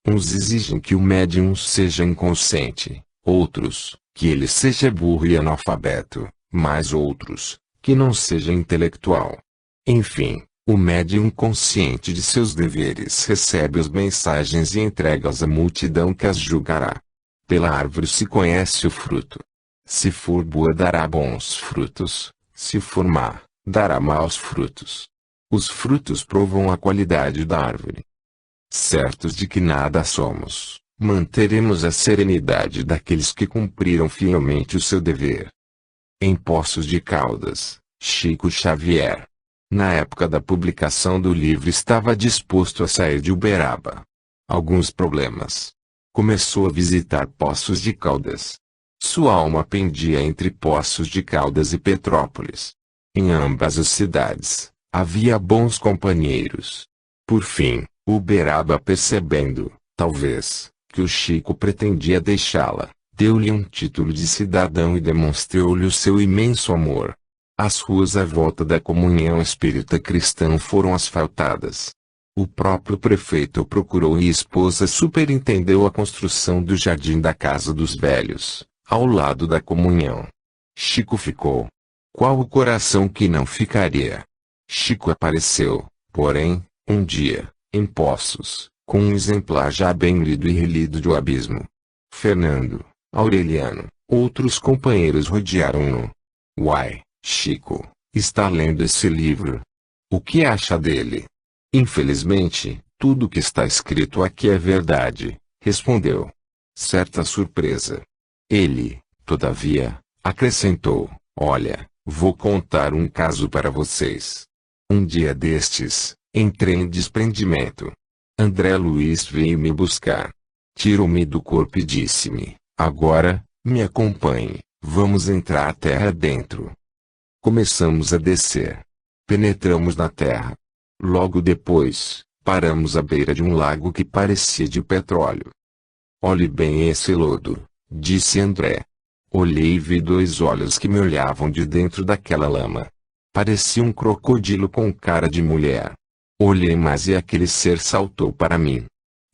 Uns exigem que o médium seja inconsciente, outros, que ele seja burro e analfabeto, mas outros, que não seja intelectual. Enfim, o médium consciente de seus deveres recebe as mensagens e entrega-as à multidão que as julgará. Pela árvore se conhece o fruto. Se for boa dará bons frutos, se for má, dará maus frutos. Os frutos provam a qualidade da árvore. Certos de que nada somos, manteremos a serenidade daqueles que cumpriram fielmente o seu dever. Em Poços de Caldas, Chico Xavier. Na época da publicação do livro estava disposto a sair de Uberaba. Alguns problemas. Começou a visitar Poços de Caldas. Sua alma pendia entre Poços de Caldas e Petrópolis. Em ambas as cidades, havia bons companheiros. Por fim, Uberaba percebendo, talvez, que o Chico pretendia deixá-la, deu-lhe um título de cidadão e demonstrou-lhe o seu imenso amor. As ruas à volta da Comunhão Espírita Cristã foram asfaltadas. O próprio prefeito procurou e a esposa superintendeu a construção do jardim da Casa dos Velhos, ao lado da Comunhão. Chico ficou. Qual o coração que não ficaria? Chico apareceu, porém, um dia, em Poços, com um exemplar já bem lido e relido de O Abismo. Fernando, Aureliano, outros companheiros rodearam-no. Uai, Chico, está lendo esse livro? O que acha dele? Infelizmente, tudo que está escrito aqui é verdade, respondeu. Certa surpresa. Ele, todavia, acrescentou, olha, vou contar um caso para vocês. Um dia destes, entrei em desprendimento. André Luiz veio me buscar. Tirou-me do corpo e disse-me, agora, me acompanhe, vamos entrar terra dentro. Começamos a descer. Penetramos na terra. Logo depois, paramos à beira de um lago que parecia de petróleo. Olhe bem esse lodo, disse André. Olhei e vi dois olhos que me olhavam de dentro daquela lama. Parecia um crocodilo com cara de mulher. Olhei mais e aquele ser saltou para mim.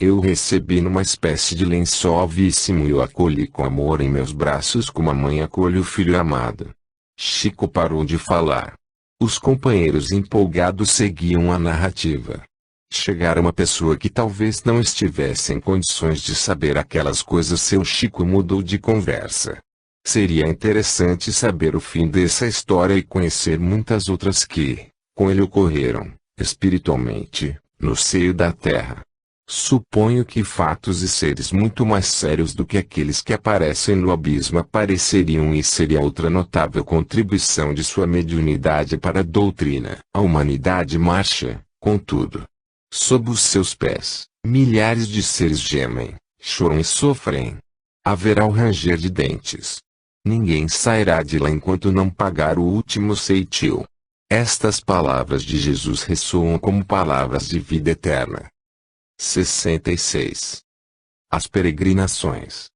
Eu o recebi numa espécie de lençol alvíssimo e o acolhi com amor em meus braços como a mãe acolhe o filho amado. Chico parou de falar. Os companheiros empolgados seguiam a narrativa. Chegara uma pessoa que talvez não estivesse em condições de saber aquelas coisas. Seu Chico mudou de conversa. Seria interessante saber o fim dessa história e conhecer muitas outras que, com ele ocorreram, espiritualmente, no seio da terra. Suponho que fatos e seres muito mais sérios do que aqueles que aparecem no abismo apareceriam e seria outra notável contribuição de sua mediunidade para a doutrina. A humanidade marcha, contudo. Sob os seus pés, milhares de seres gemem, choram e sofrem. Haverá o ranger de dentes. Ninguém sairá de lá enquanto não pagar o último ceitil. Estas palavras de Jesus ressoam como palavras de vida eterna. 66. As peregrinações.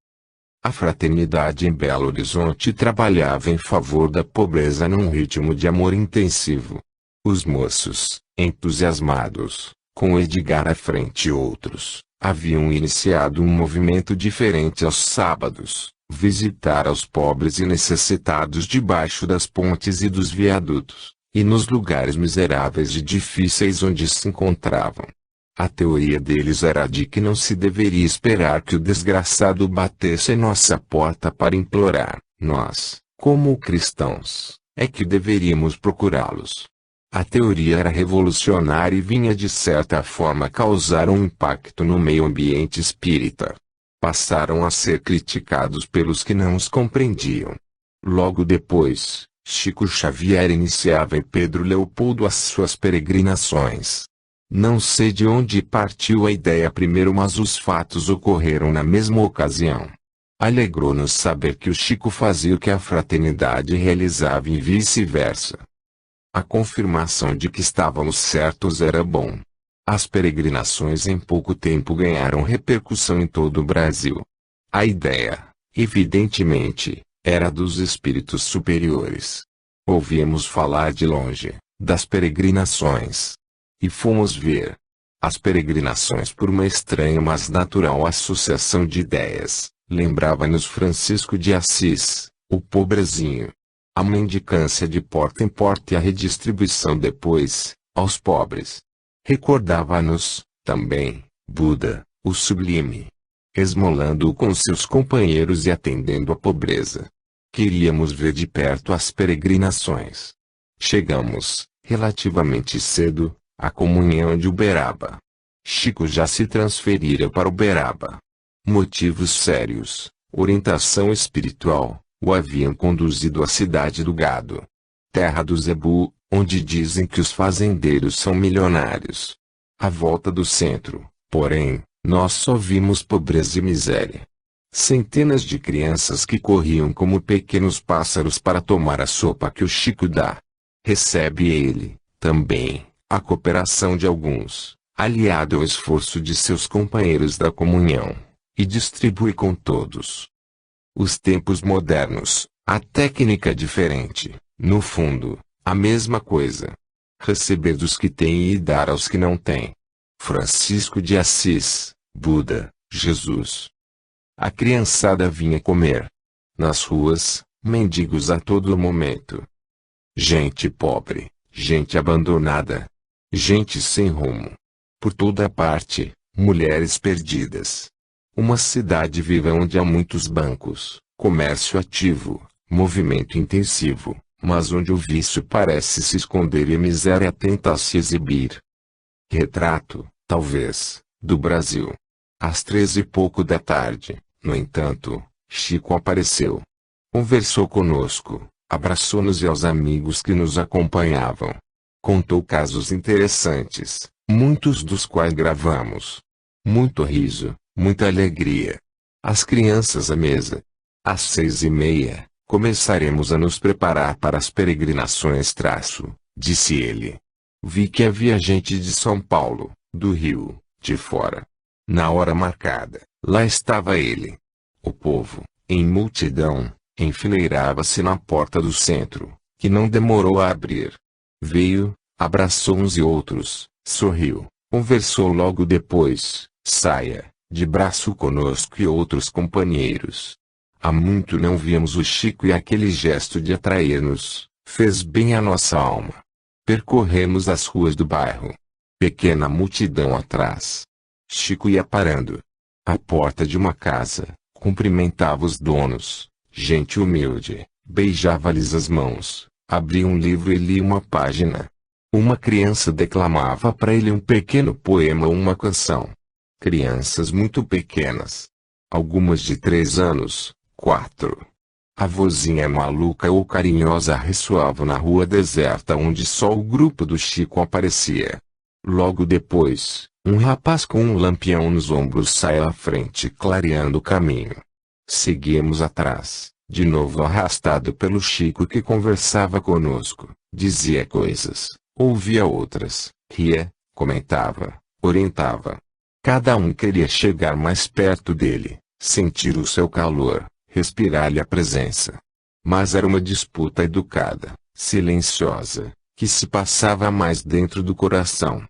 A fraternidade em Belo Horizonte trabalhava em favor da pobreza num ritmo de amor intensivo. Os moços, entusiasmados, com Edgar à frente e outros, haviam iniciado um movimento diferente aos sábados, visitar aos pobres e necessitados debaixo das pontes e dos viadutos, e nos lugares miseráveis e difíceis onde se encontravam. A teoria deles era de que não se deveria esperar que o desgraçado batesse em nossa porta para implorar. Nós, como cristãos, é que deveríamos procurá-los. A teoria era revolucionária e vinha de certa forma causar um impacto no meio ambiente espírita. Passaram a ser criticados pelos que não os compreendiam. Logo depois, Chico Xavier iniciava em Pedro Leopoldo as suas peregrinações. Não sei de onde partiu a ideia primeiro, mas os fatos ocorreram na mesma ocasião. Alegrou-nos saber que o Chico fazia o que a fraternidade realizava e vice-versa. A confirmação de que estávamos certos era bom. As peregrinações em pouco tempo ganharam repercussão em todo o Brasil. A ideia, evidentemente, era dos espíritos superiores. Ouvíamos falar de longe, das peregrinações. E fomos ver as peregrinações por uma estranha mas natural associação de ideias. Lembrava-nos Francisco de Assis, o pobrezinho. A mendicância de porta em porta e a redistribuição depois, aos pobres. Recordava-nos, também, Buda, o sublime. Esmolando-o com seus companheiros e atendendo à pobreza. Queríamos ver de perto as peregrinações. Chegamos, relativamente cedo, a comunhão de Uberaba. Chico já se transferira para Uberaba. Motivos sérios, orientação espiritual, o haviam conduzido à cidade do gado. Terra do zebu, onde dizem que os fazendeiros são milionários. À volta do centro, porém, nós só vimos pobreza e miséria. Centenas de crianças que corriam como pequenos pássaros para tomar a sopa que o Chico dá. Recebe ele, também, a cooperação de alguns, aliado ao esforço de seus companheiros da comunhão, e distribui com todos. Os tempos modernos, a técnica diferente, no fundo, a mesma coisa. Receber dos que têm e dar aos que não têm. Francisco de Assis, Buda, Jesus. A criançada vinha comer. Nas ruas, mendigos a todo momento. Gente pobre, gente abandonada. Gente sem rumo. Por toda parte, mulheres perdidas. Uma cidade viva onde há muitos bancos, comércio ativo, movimento intensivo, mas onde o vício parece se esconder e a miséria tenta se exibir. Retrato, talvez, do Brasil. Às 13h pouco da tarde, no entanto, Chico apareceu. Conversou conosco, abraçou-nos e aos amigos que nos acompanhavam. Contou casos interessantes, muitos dos quais gravamos. Muito riso, muita alegria. As crianças à mesa. Às 6h30, começaremos a nos preparar para as peregrinações. Disse ele. Vi que havia gente de São Paulo, do Rio, de fora. Na hora marcada, lá estava ele. O povo, em multidão, enfileirava-se na porta do centro, que não demorou a abrir. Veio, abraçou uns e outros, sorriu, conversou logo depois, saia, de braço conosco e outros companheiros. Há muito não víamos o Chico e aquele gesto de atrair-nos, fez bem à nossa alma. Percorremos as ruas do bairro. Pequena multidão atrás. Chico ia parando. À porta de uma casa, cumprimentava os donos, gente humilde, beijava-lhes as mãos, abria um livro e lia uma página. Uma criança declamava para ele um pequeno poema ou uma canção. Crianças muito pequenas. Algumas de 3 anos, 4. A vozinha maluca ou carinhosa ressoava na rua deserta onde só o grupo do Chico aparecia. Logo depois, um rapaz com um lampião nos ombros saiu à frente clareando o caminho. Seguimos atrás, de novo arrastado pelo Chico que conversava conosco, dizia coisas, ouvia outras, ria, comentava, orientava. Cada um queria chegar mais perto dele, sentir o seu calor, respirar-lhe a presença. Mas era uma disputa educada, silenciosa, que se passava mais dentro do coração.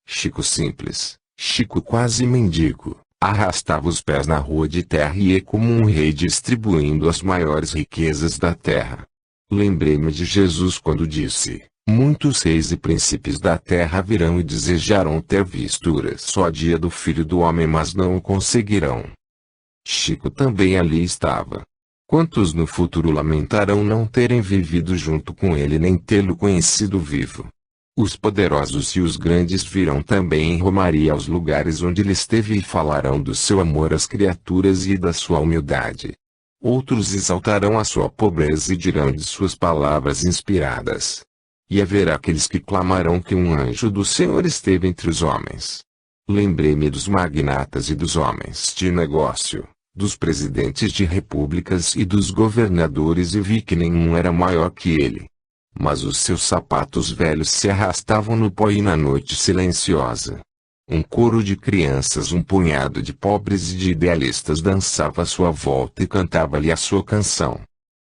Chico simples, Chico quase mendigo, arrastava os pés na rua de terra e ia como um rei distribuindo as maiores riquezas da terra. Lembrei-me de Jesus quando disse: muitos reis e príncipes da terra virão e desejarão ter vistura só dia do Filho do Homem, mas não o conseguirão. Chico também ali estava. Quantos no futuro lamentarão não terem vivido junto com ele nem tê-lo conhecido vivo? Os poderosos e os grandes virão também em romaria aos lugares onde ele esteve e falarão do seu amor às criaturas e da sua humildade. Outros exaltarão a sua pobreza e dirão de suas palavras inspiradas. E haverá aqueles que clamarão que um anjo do Senhor esteve entre os homens. Lembrei-me dos magnatas e dos homens de negócio, dos presidentes de repúblicas e dos governadores e vi que nenhum era maior que ele. Mas os seus sapatos velhos se arrastavam no pó e na noite silenciosa. Um coro de crianças, um punhado de pobres e de idealistas dançava à sua volta e cantava-lhe a sua canção.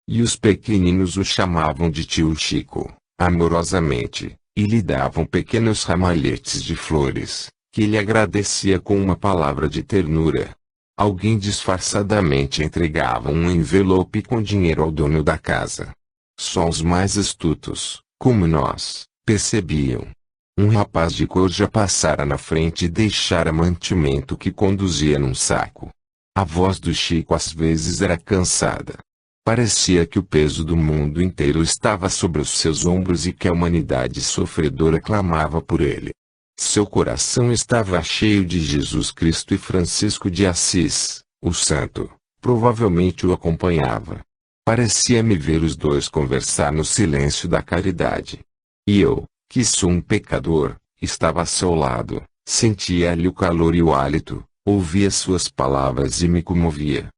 E os pequeninos o chamavam de tio Chico, amorosamente, e lhe davam pequenos ramalhetes de flores, que ele agradecia com uma palavra de ternura. Alguém disfarçadamente entregava um envelope com dinheiro ao dono da casa. Só os mais astutos, como nós, percebiam. Um rapaz de cor já passara na frente e deixara mantimento que conduzia num saco. A voz do Chico às vezes era cansada. Parecia que o peso do mundo inteiro estava sobre os seus ombros e que a humanidade sofredora clamava por ele. Seu coração estava cheio de Jesus Cristo e Francisco de Assis, o santo, provavelmente o acompanhava. Parecia-me ver os dois conversar no silêncio da caridade. E eu, que sou um pecador, estava a seu lado, sentia-lhe o calor e o hálito, ouvia suas palavras e me comovia.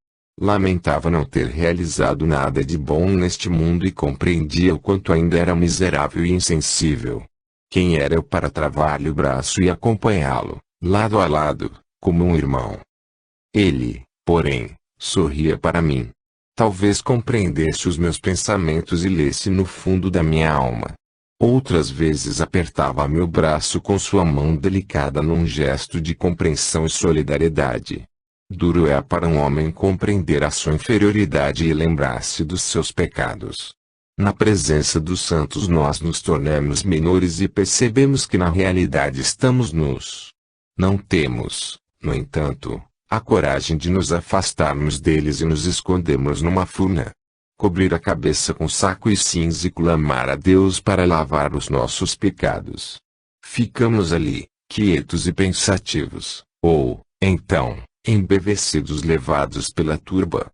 Lamentava não ter realizado nada de bom neste mundo e compreendia o quanto ainda era miserável e insensível. Quem era eu para travar-lhe o braço e acompanhá-lo, lado a lado, como um irmão? Ele, porém, sorria para mim. Talvez compreendesse os meus pensamentos e lesse no fundo da minha alma. Outras vezes apertava meu braço com sua mão delicada num gesto de compreensão e solidariedade. Duro é para um homem compreender a sua inferioridade e lembrar-se dos seus pecados. Na presença dos santos nós nos tornamos menores e percebemos que na realidade estamos nus. Não temos, no entanto, A coragem de nos afastarmos deles e nos escondermos numa furna. Cobrir a cabeça com saco e cinza e clamar a Deus para lavar os nossos pecados. Ficamos ali, quietos e pensativos, ou, então, embevecidos levados pela turba.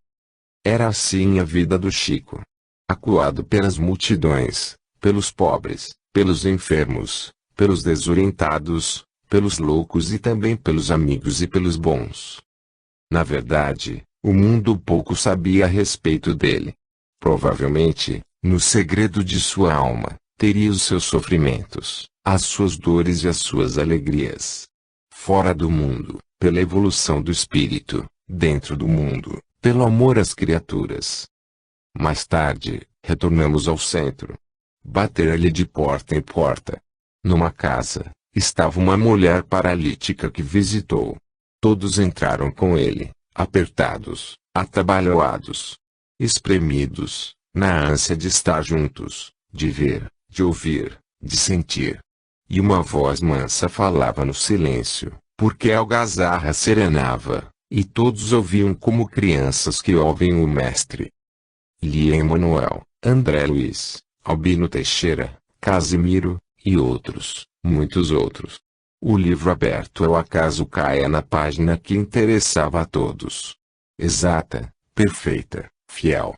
Era assim a vida do Chico. Acuado pelas multidões, pelos pobres, pelos enfermos, pelos desorientados, pelos loucos e também pelos amigos e pelos bons. Na verdade, o mundo pouco sabia a respeito dele. Provavelmente, no segredo de sua alma, teria os seus sofrimentos, as suas dores e as suas alegrias. Fora do mundo, pela evolução do espírito; dentro do mundo, pelo amor às criaturas. Mais tarde, retornamos ao centro. Bater-lhe de porta em porta. Numa casa, estava uma mulher paralítica que visitou. Todos entraram com ele, apertados, atabalhoados, espremidos, na ânsia de estar juntos, de ver, de ouvir, de sentir. E uma voz mansa falava no silêncio, porque a algazarra serenava, e todos ouviam como crianças que ouvem o mestre. Lia Emanuel, André Luiz, Albino Teixeira, Casimiro, e outros, muitos outros. O livro aberto ao acaso caia na página que interessava a todos. Exata, perfeita, fiel.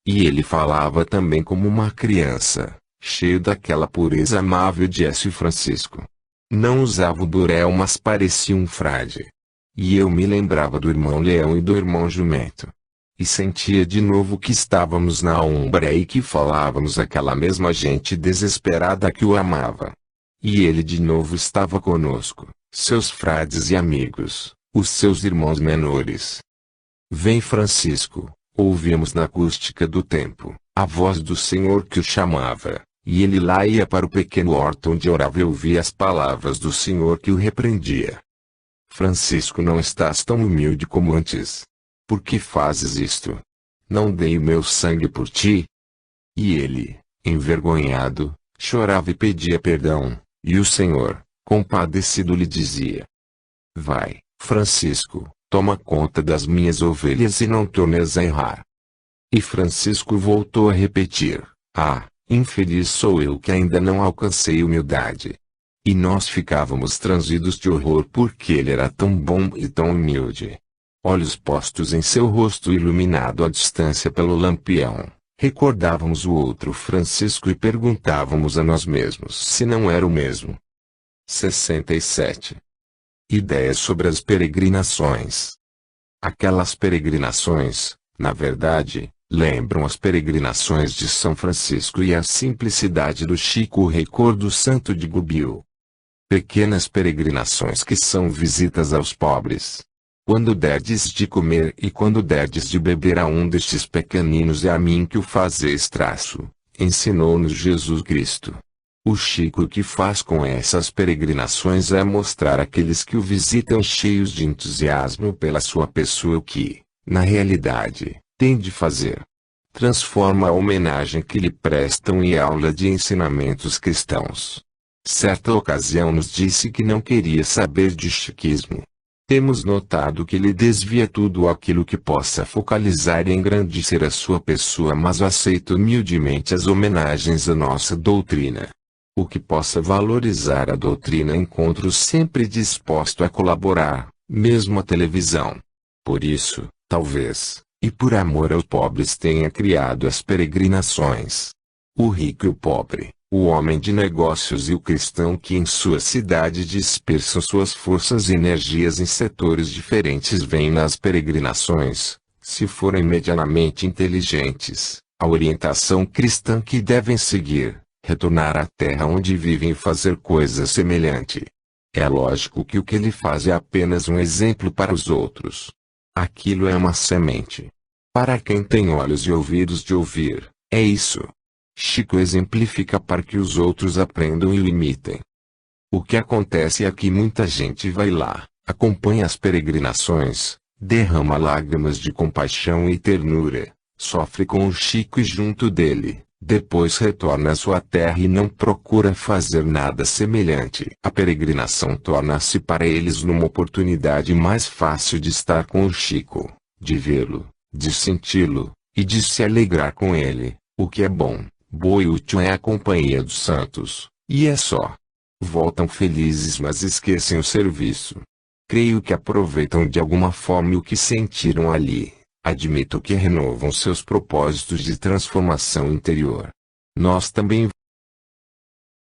E ele falava também como uma criança, cheio daquela pureza amável de S. Francisco. Não usava o burel, mas parecia um frade. E eu me lembrava do irmão Leão e do irmão Jumento. E sentia de novo que estávamos na Umbra e que falávamos aquela mesma gente desesperada que o amava. E ele de novo estava conosco, seus frades e amigos, os seus irmãos menores. Vem Francisco, ouvimos na acústica do tempo, a voz do Senhor que o chamava, e ele lá ia para o pequeno horto onde orava e ouvia as palavras do Senhor que o repreendia. Francisco, não estás tão humilde como antes. Por que fazes isto? Não dei o meu sangue por ti? E ele, envergonhado, chorava e pedia perdão, e o Senhor, compadecido, lhe dizia: Vai, Francisco, toma conta das minhas ovelhas e não tornes a errar. E Francisco voltou a repetir: Ah, infeliz sou eu que ainda não alcancei humildade. E nós ficávamos transidos de horror porque ele era tão bom e tão humilde. Olhos postos em seu rosto iluminado à distância pelo lampião, recordávamos o outro Francisco e perguntávamos a nós mesmos se não era o mesmo. 67. Ideias sobre as peregrinações. Aquelas peregrinações, na verdade, lembram as peregrinações de São Francisco e a simplicidade do Chico, o recordo santo de Gubbio. Pequenas peregrinações que são visitas aos pobres. Quando derdes de comer e quando derdes de beber a um destes pequeninos e a mim que o fazeis traço, ensinou-nos Jesus Cristo. O Chico que faz com essas peregrinações é mostrar àqueles que o visitam cheios de entusiasmo pela sua pessoa o que, na realidade, tem de fazer. Transforma a homenagem que lhe prestam em aula de ensinamentos cristãos. Certa ocasião nos disse que não queria saber de chiquismo. Temos notado que ele desvia tudo aquilo que possa focalizar e engrandecer a sua pessoa, mas aceita humildemente as homenagens à nossa doutrina. O que possa valorizar a doutrina encontro sempre disposto a colaborar, mesmo a televisão. Por isso, talvez, e por amor aos pobres tenha criado as peregrinações. O rico e o pobre, o homem de negócios e o cristão que em sua cidade dispersam suas forças e energias em setores diferentes veem nas peregrinações, se forem medianamente inteligentes, a orientação cristã que devem seguir, retornar à terra onde vivem e fazer coisa semelhante. É lógico que o que ele faz é apenas um exemplo para os outros. Aquilo é uma semente. Para quem tem olhos e ouvidos de ouvir, é isso. Chico exemplifica para que os outros aprendam e o imitem. O que acontece é que muita gente vai lá, acompanha as peregrinações, derrama lágrimas de compaixão e ternura, sofre com o Chico e junto dele, Depois retorna à sua terra e não procura fazer nada semelhante. A peregrinação torna-se para eles numa oportunidade mais fácil de estar com o Chico, de vê-lo, de senti-lo, e de se alegrar com ele. O que é bom, boa e útil é a companhia dos santos, e é só. Voltam felizes, mas esquecem o serviço. Creio que aproveitam de alguma forma o que sentiram ali. Admito que renovam seus propósitos de transformação interior. Nós também